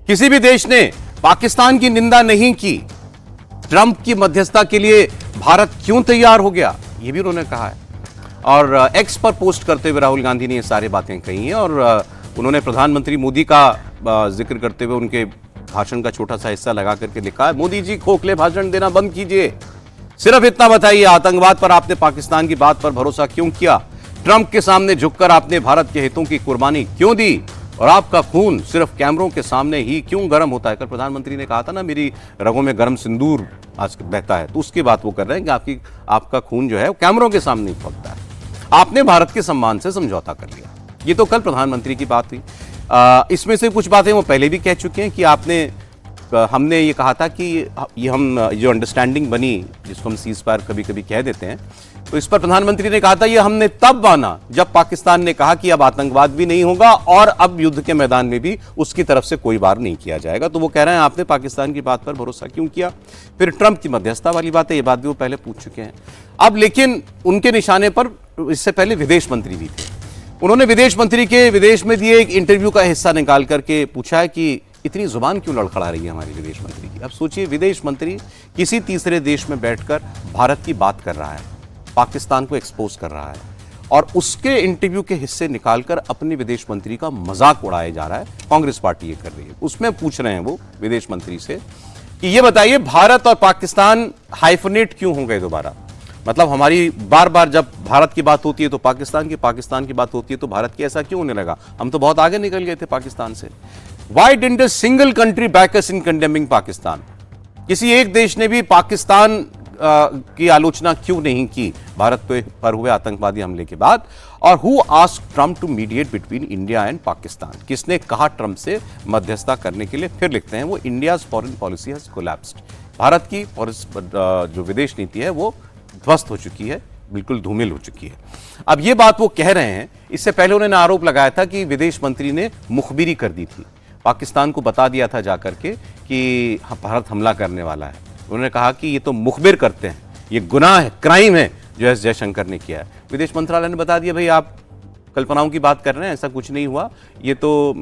किसी भी देश ने पाकिस्तान की निंदा नहीं की, ट्रंप की मध्यस्थता के लिए भारत क्यों तैयार हो गया, यह भी उन्होंने कहा है। और एक्स पर पोस्ट करते हुए राहुल गांधी ने ये सारी बातें कही हैं, और उन्होंने प्रधानमंत्री मोदी का जिक्र करते हुए उनके भाषण का छोटा सा हिस्सा लगा करके लिखा है, मोदी जी खोखले भाषण देना बंद कीजिए, सिर्फ इतना बताइए आतंकवाद पर आपने पाकिस्तान की बात पर भरोसा क्यों किया, ट्रंप के सामने झुककर आपने भारत के हितों की कुर्बानी क्यों दी, और आपका खून सिर्फ कैमरों के सामने ही क्यों गर्म होता है? कल प्रधानमंत्री ने कहा था ना, मेरी रगों में गर्म सिंदूर आज बहता है, तो उसकी बात वो कर रहे हैं कि आपका खून जो है वो कैमरों के सामने ही फटता है। आपने भारत के सम्मान से समझौता कर लिया। ये तो कल प्रधानमंत्री की बात हुई। इसमें से कुछ बातें वो पहले भी कह चुके हैं कि हमने ये कहा था कि ये हम जो अंडरस्टैंडिंग बनी, जिसको हम सीज फायर कभी कभी कह देते हैं, तो इस पर प्रधानमंत्री ने कहा था ये हमने तब माना जब पाकिस्तान ने कहा कि अब आतंकवाद भी नहीं होगा और अब युद्ध के मैदान में भी उसकी तरफ से कोई वार नहीं किया जाएगा। तो वो कह रहे हैं आपने पाकिस्तान की बात पर भरोसा क्यों किया? फिर ट्रंप की मध्यस्थता वाली बात है, ये बात भी वो पहले पूछ चुके हैं। अब लेकिन उनके निशाने पर इससे पहले विदेश मंत्री भी थे। उन्होंने विदेश मंत्री के विदेश में दिए एक इंटरव्यू का हिस्सा निकाल करके पूछा है कि इतनी जुबान क्यों लड़खड़ा रही है हमारी विदेश मंत्री की। अब सोचिए, विदेश मंत्री किसी तीसरे देश में बैठकर भारत की बात कर रहा है, पाकिस्तान को एक्सपोज कर रहा है, और उसके इंटरव्यू के हिस्से निकालकर अपने विदेश मंत्री का मजाक उड़ाया जा रहा है। कांग्रेस पार्टी ये कर रही है। उसमें पूछ रहे हैं वो विदेश मंत्री से कि ये बताइए भारत और पाकिस्तान हाइफनेट क्यों हो गए दोबारा? मतलब हमारी बार बार जब भारत की बात होती है तो पाकिस्तान की बात होती है तो भारत की, ऐसा क्यों होने लगा? हम तो बहुत आगे निकल गए थे पाकिस्तान से। Why didn't a single country back us in condemning Pakistan? किसी एक देश ने भी पाकिस्तान की आलोचना क्यों नहीं की भारत पर हुए आतंकवादी हमले के बाद? और who asked Trump to mediate between India and Pakistan? किसने कहा ट्रंप से मध्यस्थता करने के लिए? फिर लिखते हैं वो India's foreign policy has collapsed. Bharat की जो विदेश नीति है वो ध्वस्त हो चुकी है, बिल्कुल धूमिल हो चुकी है। अब ये बात वो कह रहे हैं। इससे पहले उन्होंने आरोप लगाया था कि विदेश मंत्री ने मुखबिरी कर दी थी, पाकिस्तान को बता दिया था जाकर के कि भारत हमला करने वाला है। उन्होंने कहा कि ये तो मुखबिर करते हैं, ये गुनाह है, क्राइम है जो एस जयशंकर ने किया है। विदेश मंत्रालय ने बता दिया भाई आप कल्पनाओं की बात कर रहे हैं, ऐसा कुछ नहीं हुआ। ये तो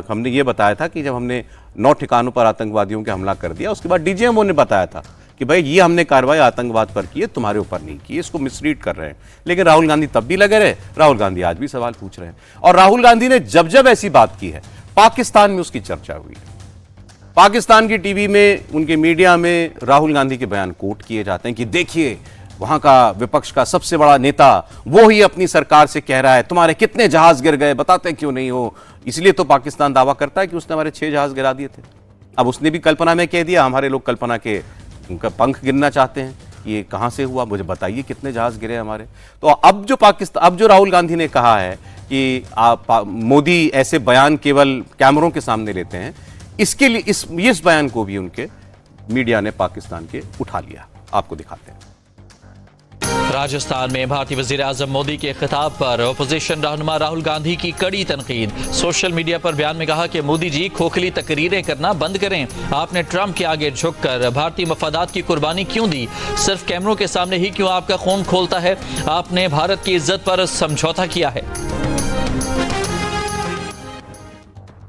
हमने ये बताया था कि जब हमने 9 ठिकानों पर आतंकवादियों के हमला कर दिया, उसके बाद डीजीएमओ ने बताया था कि भाई ये हमने कार्रवाई आतंकवाद पर की है, तुम्हारे ऊपर नहीं की, इसको मिसरीड कर रहे हैं। लेकिन राहुल गांधी तब भी लगे रहे, राहुल गांधी आज भी सवाल पूछ रहे हैं। और राहुल गांधी ने जब जब ऐसी बात की है, पाकिस्तान में उसकी चर्चा हुई है। पाकिस्तान की टीवी में, उनके मीडिया में राहुल गांधी के बयान कोट किए जाते हैं कि देखिए वहां का विपक्ष का सबसे बड़ा नेता वो ही अपनी सरकार से कह रहा है तुम्हारे कितने जहाज गिर गए, बताते क्यों नहीं हो? इसलिए तो पाकिस्तान दावा करता है कि उसने हमारे 6 जहाज गिरा दिए थे। अब उसने भी कल्पना में कह दिया, हमारे लोग कल्पना के उनका पंख गिरना चाहते हैं, ये कहां से हुआ, मुझे बताइए कितने जहाज गिरे हमारे। तो अब जो राहुल गांधी ने कहा है कि मोदी ऐसे बयान केवल कैमरों के सामने लेते हैं, इसके लिए इस बयान को भी उनके मीडिया ने पाकिस्तान के उठा लिया। आपको दिखाते हैं। राजस्थान में भारतीय वजीर आजम मोदी के खिताब पर अपोजिशन रहनुमा राहुल गांधी की कड़ी तनकीद। सोशल मीडिया पर बयान में कहा कि मोदी जी खोखली तकरीरें करना बंद करें। आपने ट्रंप के आगे झुककर भारतीय मफादात की कुर्बानी क्यों दी? सिर्फ कैमरों के सामने ही क्यों आपका खून खोलता है? आपने भारत की इज्जत पर समझौता किया है।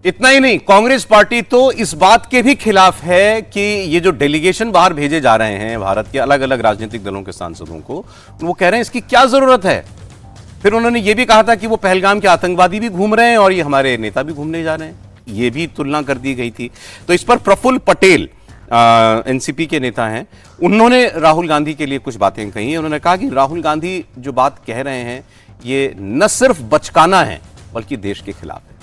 इतना ही नहीं, कांग्रेस पार्टी तो इस बात के भी खिलाफ है कि ये जो डेलीगेशन बाहर भेजे जा रहे हैं भारत के अलग अलग राजनीतिक दलों के सांसदों को, वो कह रहे हैं इसकी क्या जरूरत है। फिर उन्होंने ये भी कहा था कि वो पहलगाम के आतंकवादी भी घूम रहे हैं और ये हमारे नेता भी घूमने जा रहे हैं, ये भी तुलना कर दी गई थी। तो इस पर प्रफुल्ल पटेल एनसीपी के नेता हैं, उन्होंने राहुल गांधी के लिए कुछ बातें कही हैं। उन्होंने कहा कि राहुल गांधी जो बात कह रहे हैं ये न सिर्फ बचकाना है बल्कि देश के खिलाफ है।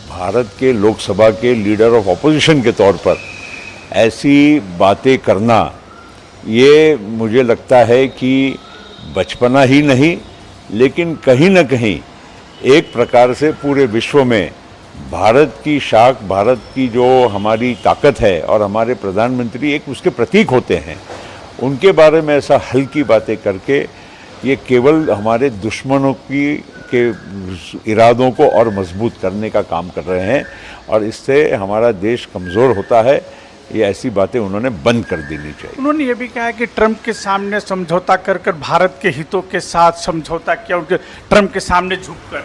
भारत के लोकसभा के लीडर ऑफ ऑपोजिशन के तौर पर ऐसी बातें करना, ये मुझे लगता है कि बचपना ही नहीं, लेकिन कहीं न कहीं एक प्रकार से पूरे विश्व में भारत की शाख, भारत की जो हमारी ताकत है और हमारे प्रधानमंत्री एक उसके प्रतीक होते हैं, उनके बारे में ऐसा हल्की बातें करके ये केवल हमारे दुश्मनों के इरादों को और मजबूत करने का काम कर रहे हैं और इससे हमारा देश कमज़ोर होता है। ये ऐसी बातें उन्होंने बंद कर देनी चाहिए। उन्होंने ये भी कहा कि ट्रंप के सामने समझौता कर कर भारत के हितों के साथ समझौता किया, उनके ट्रंप के सामने झुककर।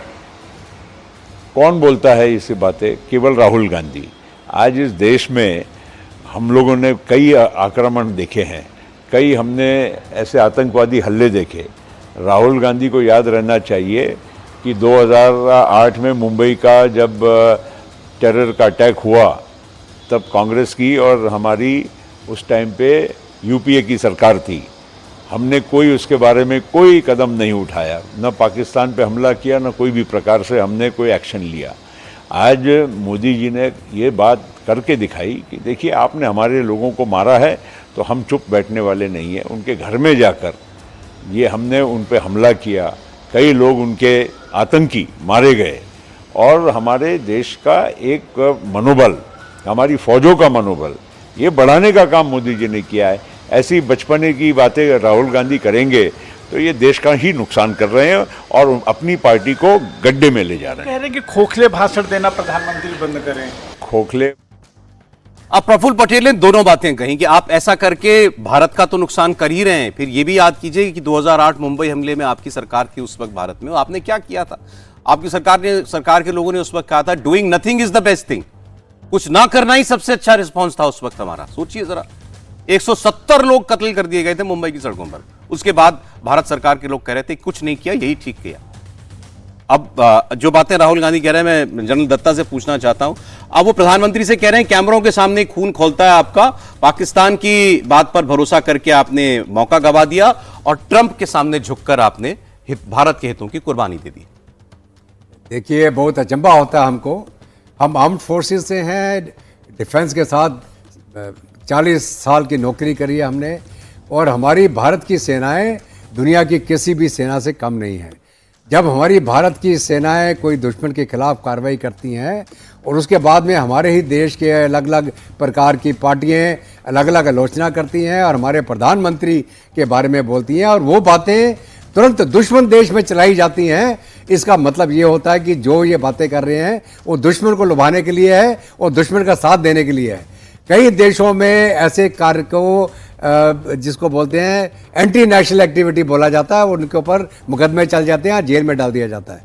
कौन बोलता है ये बातें? केवल राहुल गांधी। आज इस देश में हम लोगों ने कई आक्रमण देखे हैं, कई हमने ऐसे आतंकवादी हमले देखे। राहुल गांधी को याद रहना चाहिए कि 2008 में मुंबई का जब टेरर का अटैक हुआ तब कांग्रेस की और हमारी उस टाइम पे यूपीए की सरकार थी हमने कोई उसके बारे में कोई कदम नहीं उठाया, न पाकिस्तान पे हमला किया, न कोई भी प्रकार से हमने कोई एक्शन लिया। आज मोदी जी ने ये बात करके दिखाई कि देखिए आपने हमारे लोगों को मारा है तो हम चुप बैठने वाले नहीं हैं। उनके घर में जाकर ये हमने उन पे हमला किया, कई लोग उनके आतंकी मारे गए और हमारे देश का एक मनोबल, हमारी फौजों का मनोबल ये बढ़ाने का काम मोदी जी ने किया है। ऐसी बचपने की बातें राहुल गांधी करेंगे तो ये देश का ही नुकसान कर रहे हैं और अपनी पार्टी को गड्ढे में ले जा रहे हैं। कह रहे हैं कि खोखले भाषण देना प्रधानमंत्री बंद करें। खोखले। अब प्रफुल्ल पटेल ने दोनों बातें कही कि आप ऐसा करके भारत का तो नुकसान कर ही रहे हैं, फिर ये भी याद कीजिए कि 2008 मुंबई हमले में आपकी सरकार थी उस वक्त भारत में, आपने क्या किया था? आपकी सरकार के लोगों ने उस वक्त कहा था doing nothing is the best thing, कुछ ना करना ही सबसे अच्छा रिस्पॉन्स था उस वक्त हमारा। सोचिए जरा, 170 लोग कत्ल कर दिए गए थे मुंबई की सड़कों पर। उसके बाद भारत सरकार के लोग कह रहे थे कुछ नहीं किया, यही ठीक किया। अब जो बातें राहुल गांधी कह रहे हैं, मैं जनरल दत्ता से पूछना चाहता हूं। अब वो प्रधानमंत्री से कह रहे हैं कैमरों के सामने खून खोलता है आपका, पाकिस्तान की बात पर भरोसा करके आपने मौका गवा दिया और ट्रंप के सामने झुककर आपने भारत के हितों की कुर्बानी दे दी। देखिए बहुत अचंभा होता है हमको, हम आर्म्ड फोर्सेस से हैं, डिफेंस के साथ 40 साल की नौकरी करी है हमने और हमारी भारत की सेनाएं दुनिया की किसी भी सेना से कम नहीं है। जब हमारी भारत की सेनाएं कोई दुश्मन के खिलाफ कार्रवाई करती हैं और उसके बाद में हमारे ही देश के अलग अलग प्रकार की पार्टियां अलग अलग आलोचना करती हैं और हमारे प्रधानमंत्री के बारे में बोलती हैं और वो बातें तुरंत दुश्मन देश में चलाई जाती हैं, इसका मतलब ये होता है कि जो ये बातें कर रहे हैं वो दुश्मन को लुभाने के लिए है और दुश्मन का साथ देने के लिए है। कई देशों में ऐसे कार्य को जिसको बोलते हैं एंटी नेशनल एक्टिविटी बोला जाता है, उनके ऊपर मुकदमे चल जाते हैं, जेल में डाल दिया जाता है।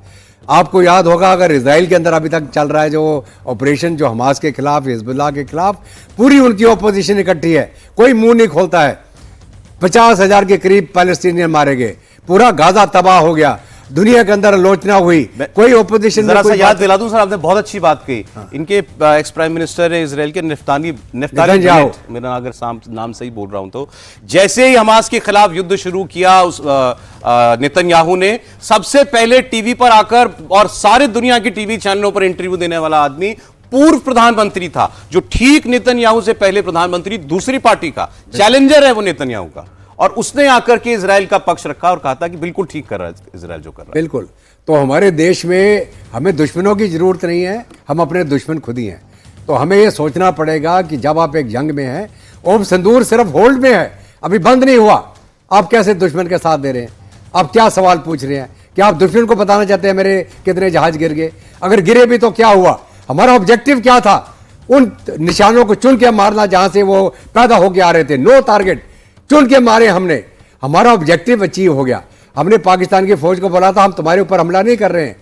आपको याद होगा अगर इजराइल के अंदर अभी तक चल रहा है जो ऑपरेशन, जो हमास के खिलाफ, हिजबुल्लाह के खिलाफ, पूरी उनकी ऑपोजिशन इकट्ठी है, कोई मुंह नहीं खोलता है। 50,000 के करीब पैलेस्टीनियन मारे गए, पूरा गाजा तबाह हो गया, दुनिया के अंदर आलोचना हुई, कोई ओपोजिशन जरा सा याद दिला दूं सर, आपने बहुत अच्छी बात कही। इनके एक्स प्राइम मिनिस्टर है इजराइल के नेफ्ताली बेनेट, मेरा अगर नाम सही बोल रहा हूं तो, जैसे ही हमास के खिलाफ युद्ध शुरू किया उस नेतन्याहू ने सबसे पहले टीवी पर आकर, और सारे दुनिया की टीवी चैनलों पर इंटरव्यू देने वाला आदमी पूर्व प्रधानमंत्री था, जो ठीक नेतन्याहू से पहले प्रधानमंत्री, दूसरी पार्टी का चैलेंजर है वो नेतन्याहू का, और उसने आकर के इजराइल का पक्ष रखा और कहा था कि बिल्कुल ठीक कर रहा है इजराइल जो कर रहा है। बिल्कुल। तो हमारे देश में हमें दुश्मनों की जरूरत नहीं है, हम अपने दुश्मन खुद ही हैं। तो हमें यह सोचना पड़ेगा कि जब आप एक जंग में हैं, ओम सिंदूर सिर्फ होल्ड में है, अभी बंद नहीं हुआ, आप कैसे दुश्मन के साथ दे रहे हैं? आप क्या सवाल पूछ रहे हैं? क्या आप दुश्मन को बताना चाहते हैं मेरे कितने जहाज गिर गए? अगर गिरे भी तो क्या हुआ? हमारा ऑब्जेक्टिव क्या था? उन निशानों को चुन के मारना जहां से वो पैदा होके आ रहे थे, नो टारगेट, चुन के मारे हमने, हमारा ऑब्जेक्टिव अचीव हो गया। हमने पाकिस्तान की फौज को बोला था हम तुम्हारे ऊपर हमला नहीं कर रहे हैं,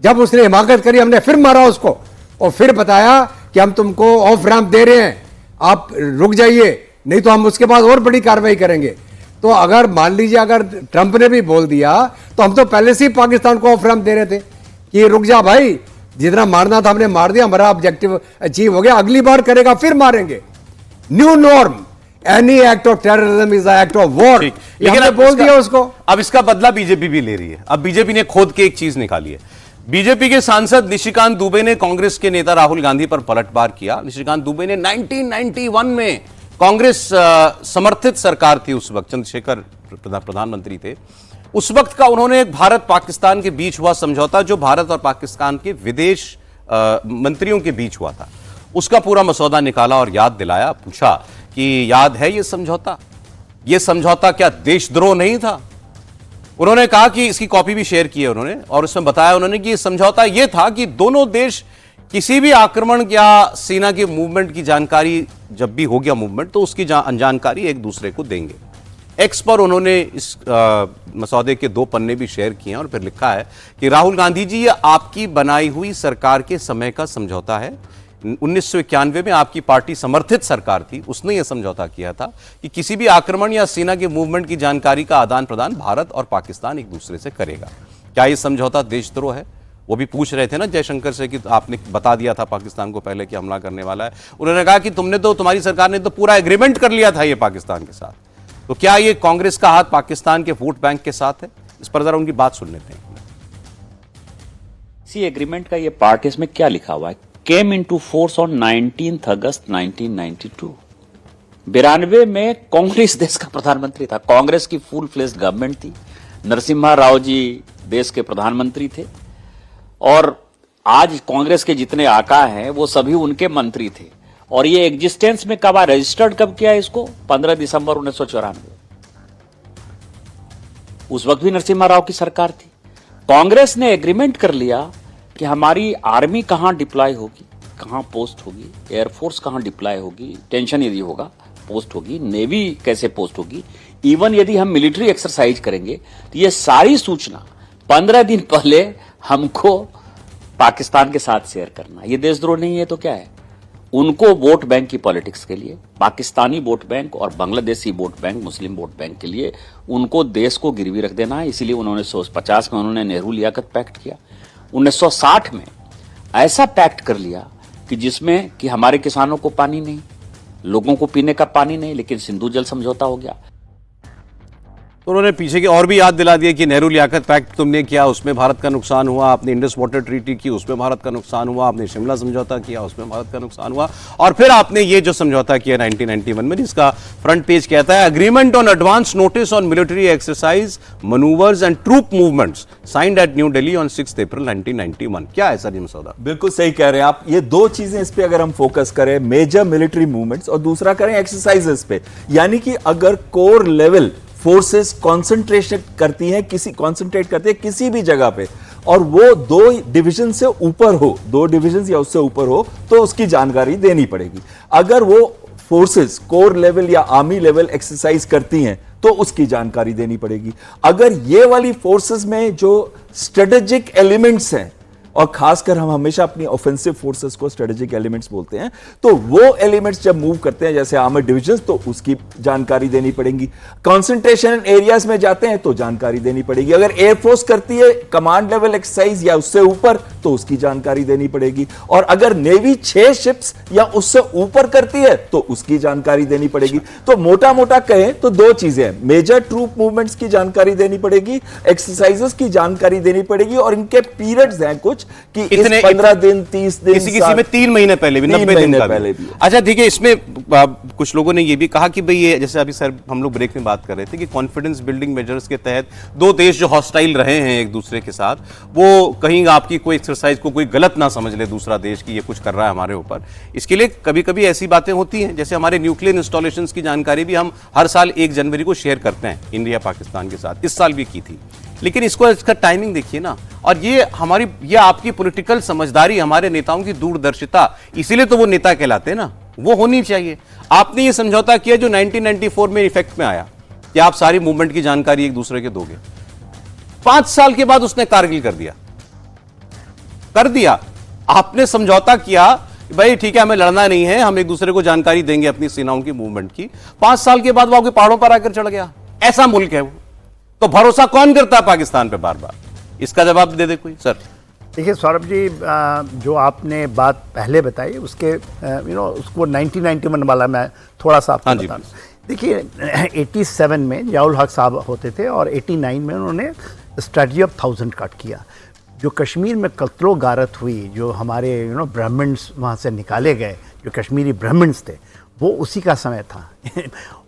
जब उसने हिमाकत करी हमने फिर मारा उसको और फिर बताया कि हम तुमको ऑफ रैंप दे रहे हैं, आप रुक जाइए, नहीं तो हम उसके बाद और बड़ी कार्रवाई करेंगे। तो अगर मान लीजिए अगर ट्रंप ने भी बोल दिया तो हम तो पहले से ही पाकिस्तान को ऑफ रैंप दे रहे थे कि रुक जा भाई, जितना मारना था हमने मार दिया, हमारा ऑब्जेक्टिव अचीव हो गया, अगली बार करेगा फिर मारेंगे। New norm, any act of terrorism is act of war, लेकिन अब बोल दिया उसको। अब इसका बदला बीजेपी भी ले रही है। अब बीजेपी ने खोद के एक चीज निकाली है। बीजेपी के सांसद निशिकांत दुबे ने कांग्रेस के नेता राहुल गांधी पर पलटवार किया। निशिकांत दुबे ने 1991 में कांग्रेस समर्थित सरकार थी, उस वक्त चंद्रशेखर प्रधानमंत्री थे, उस वक्त का उन्होंने भारत पाकिस्तान के बीच हुआ समझौता, जो भारत और पाकिस्तान के विदेश मंत्रियों के बीच हुआ था, उसका पूरा मसौदा निकाला और याद दिलाया। पूछा कि याद है ये समझौता? ये समझौता क्या देशद्रोह नहीं था? उन्होंने कहा कि इसकी कॉपी भी शेयर की है उन्होंने, और उसमें बताया उन्होंने कि ये समझौता ये था कि दोनों देश किसी भी आक्रमण या सेना के मूवमेंट की जानकारी, जब भी हो गया मूवमेंट, तो उसकी जानकारी एक दूसरे को देंगे। एक्स पर उन्होंने इस मसौदे के 2 पन्ने भी शेयर किए हैं और फिर लिखा है कि राहुल गांधी जी, ये आपकी बनाई हुई सरकार के समय का समझौता है। 1991 में आपकी पार्टी समर्थित सरकार थी, उसने यह समझौता किया था कि किसी भी आक्रमण या सेना के मूवमेंट की जानकारी का आदान प्रदान भारत और पाकिस्तान एक दूसरे से करेगा। क्या यह समझौता देशद्रोह है? वो भी पूछ रहे थे ना जयशंकर से कि आपने बता दिया था पाकिस्तान को पहले कि हमला करने वाला है। उन्होंने कहा कि तुम्हारी सरकार ने तो पूरा एग्रीमेंट कर लिया था ये पाकिस्तान के साथ, तो क्या ये कांग्रेस का हाथ पाकिस्तान के वोट बैंक के साथ है? इस पर जरा उनकी बात सुन लेते हैं। सी एग्रीमेंट का ये पार्ट, इसमें क्या लिखा हुआ है? केम इनटू फोर्स ऑन 19 अगस्त 1992। 92 में कांग्रेस देश का प्रधानमंत्री था, कांग्रेस की फुल फ्लेज्ड गवर्नमेंट थी, नरसिम्हा राव जी देश के प्रधानमंत्री थे, और आज कांग्रेस के जितने आका हैं वो सभी उनके मंत्री थे। और ये एग्जिस्टेंस में कब रजिस्टर्ड कब किया इसको? 15 दिसंबर 1994। उस वक्त भी नरसिम्हा राव की सरकार थी। कांग्रेस ने एग्रीमेंट कर लिया कि हमारी आर्मी कहां डिप्लॉय होगी, कहां पोस्ट होगी, एयरफोर्स कहां डिप्लॉय होगी, टेंशन यदि होगा पोस्ट होगी, नेवी कैसे पोस्ट होगी, इवन यदि हम मिलिट्री एक्सरसाइज करेंगे तो ये सारी सूचना 15 दिन पहले हमको पाकिस्तान के साथ शेयर करना। ये देशद्रोह नहीं है तो क्या है? उनको वोट बैंक की पॉलिटिक्स के लिए, पाकिस्तानी वोट बैंक और बांग्लादेशी वोट बैंक, मुस्लिम वोट बैंक के लिए उनको देश को गिरवी रख देना है। इसीलिए उन्होंने 1950 में उन्होंने नेहरू लियाकत पैक्ट किया। 1960 में ऐसा पैक्ट कर लिया कि जिसमें कि हमारे किसानों को पानी नहीं, लोगों को पीने का पानी नहीं, लेकिन सिंधु जल समझौता हो गया। तो उन्होंने पीछे की और भी याद दिला दिया कि नेहरू लियाकत पैक्ट तुमने किया, उसमें भारत का नुकसान हुआ, आपने इंडस वाटर ट्रीटी की, उसमें भारत का नुकसान हुआ, आपने शिमला समझौता किया, उसमें भारत का नुकसान हुआ, और फिर आपने ये जो समझौता किया 1991 में, जिसका फ्रंट पेज कहता है agreement on advance notice on military exercise, manoeuvres and troop movements signed at New Delhi on 6 April 1991। क्या है सर ये मसौदा? बिल्कुल सही कह रहे हैं आप। ये दो चीजें इस पे अगर हम फोकस करें, मेजर मिलिट्री मूवमेंट्स, और दूसरा करें एक्सरसाइजेस पे, यानी कि अगर कोर लेवल फोर्सेस कंसंट्रेट करती हैं किसी भी जगह पे, और वो 2 डिवीजन से ऊपर हो, 2 डिवीजन या उससे ऊपर हो, तो उसकी जानकारी देनी पड़ेगी। अगर वो फोर्सेस कोर लेवल या आर्मी लेवल एक्सरसाइज करती हैं तो उसकी जानकारी देनी पड़ेगी। अगर ये वाली फोर्सेस में जो स्ट्रेटेजिक एलिमेंट्स हैं, और खासकर हम हमेशा अपनी ऑफेंसिव फोर्सेस को स्ट्रेटेजिक एलिमेंट्स बोलते हैं, तो वो एलिमेंट्स जब मूव करते हैं जैसे आर्मर्ड डिविजन्स, तो उसकी जानकारी देनी पड़ेगी। कंसंट्रेशन एरियाज में जाते हैं तो जानकारी देनी पड़ेगी। अगर एयरफोर्स करती है कमांड लेवल एक्सरसाइज या उससे ऊपर, तो उसकी जानकारी देनी पड़ेगी। और अगर नेवी 6 शिप्स या उससे ऊपर करती है तो उसकी जानकारी देनी पड़ेगी। तो मोटा मोटा कहें तो 2 चीजें हैं, मेजर ट्रूप मूवमेंट्स की जानकारी देनी पड़ेगी, एक्सरसाइजेस की जानकारी देनी पड़ेगी, और इनके पीरियड्स हैं कुछ कि इतने 15 दिन 30 दिन, किसी में 3 महीने पहले भी, 90 दिन पहले भी। अच्छा ठीक है, इसमें कुछ लोगों ने ये भी कहा कि भाई ये, जैसे अभी सर हम लोग ब्रेक में बात कर रहे थे कि कॉन्फिडेंस बिल्डिंग मेजर्स के तहत 2 देश जो हॉस्टाइल रहे हैं एक दूसरे के साथ, वो कहीं आपकी कोई एक्सरसाइज को कोई गलत ना समझ ले दूसरा देश की ये कुछ कर रहा है हमारे ऊपर। इसके लिए कभी कभी ऐसी बातें होती हैं, जैसे हमारे न्यूक्लियर इंस्टॉलेशन की जानकारी भी हम हर साल 1 जनवरी को शेयर करते हैं इंडिया पाकिस्तान के साथ, इस साल भी की थी। लेकिन इसका टाइमिंग देखिए ना, और ये आपकी पॉलिटिकल समझदारी, हमारे नेताओं की दूरदर्शिता, इसीलिए तो वो नेता कहलाते हैं ना, वो होनी चाहिए। आपने ये समझौता किया जो 1994 में इफेक्ट में आया कि आप सारी मूवमेंट की जानकारी एक दूसरे के दोगे। 5 साल के बाद उसने कारगिल कर दिया। आपने समझौता किया भाई ठीक है, हमें लड़ना नहीं है, हम एक दूसरे को जानकारी देंगे अपनी सेनाओं की मूवमेंट की। 5 साल के बाद वो आपके पहाड़ों पर आकर चढ़ गया। ऐसा मुल्क है वो, तो भरोसा कौन करता है पाकिस्तान पे बार बार? इसका जवाब दे दे कोई सर। देखिए सौरभ जी, जो आपने बात पहले बताई उसके उसको 1991 वाला मैं थोड़ा सा आपको बता दूं। देखिए 87 में जियाउल हक साहब होते थे और 89 में उन्होंने स्ट्रेटजी ऑफ 1000 कट किया। जो कश्मीर में कत्लो गारत हुई, जो हमारे ब्राह्मण्स वहाँ से निकाले गए, जो कश्मीरी ब्राह्मण्स थे, वो उसी का समय था।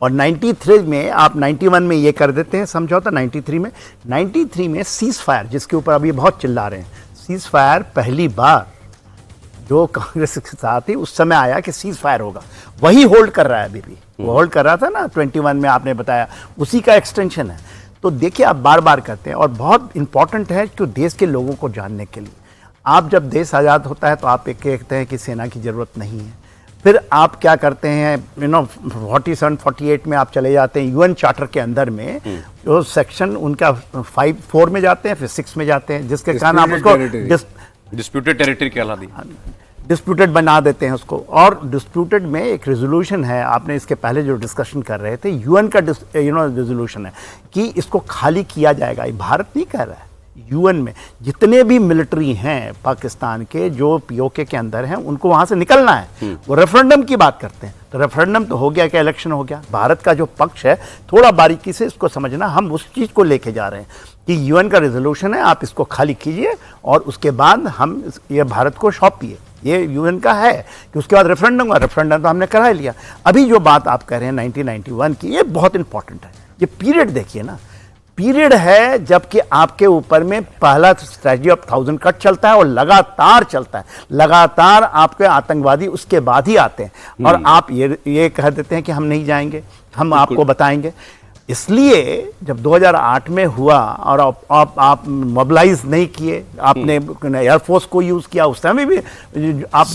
और 93 में आप 91 में ये कर देते हैं समझौता, 93 में सीज फायर, जिसके ऊपर अभी बहुत चिल्ला रहे हैं, सीज फायर पहली बार जो कांग्रेस के साथ थी उस समय आया कि सीज फायर होगा, वही होल्ड कर रहा है अभी भी। वो होल्ड कर रहा था ना 21 में, आपने बताया, उसी का एक्सटेंशन है। तो देखिए आप बार बार करते हैं, और बहुत इंपॉर्टेंट है कि देश के लोगों को जानने के लिए। आप जब देश आज़ाद होता है तो आप एक कहते हैं कि सेना की ज़रूरत नहीं है, फिर आप क्या करते हैं 47, 48 में आप चले जाते हैं यूएन चार्टर के अंदर में, जो सेक्शन उनका 4 में जाते हैं, फिर 6 में जाते हैं, जिसके कारण आप उसको डिस्प्यूटेड टेरिटरी कहला दी, डिस्प्यूटेड बना देते हैं उसको। और डिस्प्यूटेड में एक रेजोल्यूशन है, आपने इसके पहले जो डिस्कशन कर रहे थे, यूएन का रेजोल्यूशन है कि इसको खाली किया जाएगा। ये भारत नहीं कह रहा है, यूएन में जितने भी मिलिट्री हैं पाकिस्तान के जो पीओके के अंदर हैं उनको वहां से निकलना है। वो रेफरेंडम की बात करते हैं, तो रेफरेंडम तो हो गया क्या, इलेक्शन हो गया। भारत का जो पक्ष है थोड़ा बारीकी से इसको समझना, हम उस चीज को लेके जा रहे हैं कि यूएन का रेजोल्यूशन है, आप इसको खाली कीजिए और उसके बाद हम ये भारत को सौंपिए, ये यूएन का है कि उसके बाद रेफरेंडम हुआ, रेफरेंडम तो हमने करा ही लिया। अभी जो बात आप कह रहे हैं 1991 की, ये बहुत इंपॉर्टेंट है। ये पीरियड देखिए ना, पीरियड है जबकि आपके ऊपर में पहला स्ट्रेटजी ऑफ 1000 कट चलता है और लगातार चलता है, लगातार आपके आतंकवादी उसके बाद ही आते हैं और आप ये कह देते हैं कि हम नहीं जाएंगे, हम आपको बताएंगे। इसलिए जब 2008 में हुआ और आप मोबिलाइज नहीं किए, आपने एयरफोर्स को यूज किया, उस समय भी आप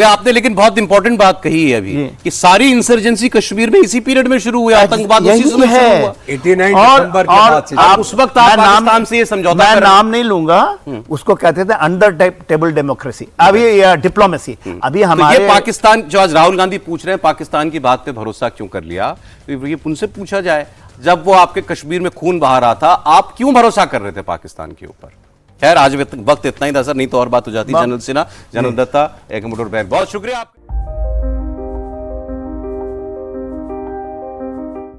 आपने लेकिन बहुत इंपॉर्टेंट बात कही है अभी कि सारी इंसर्जेंसी कश्मीर में इसी पीरियड में शुरू हुआ, आतंकवाद उसी समय शुरू हुआ। 89 दिसंबर के बाद से आप उस वक्त आप पाकिस्तान से ये समझौता मैं नाम नहीं लूंगा, उसको कहते थे अंडर टेबल डेमोक्रेसी, अभी डिप्लोमेसी। अभी हमारे ये पाकिस्तान जो आज राहुल गांधी पूछ रहे हैं पाकिस्तान की बात पे भरोसा क्यों कर लिया, ये उनसे पूछा जाए जब वो आपके कश्मीर में खून बहा रहा था आप क्यों भरोसा कर रहे थे पाकिस्तान के ऊपर। खैर आज वक्त इतना ही था सर, नहीं तो और बात हो जाती। जनरल सिन्हा, जनरल दत्ता, एक बहुत शुक्रिया आपका।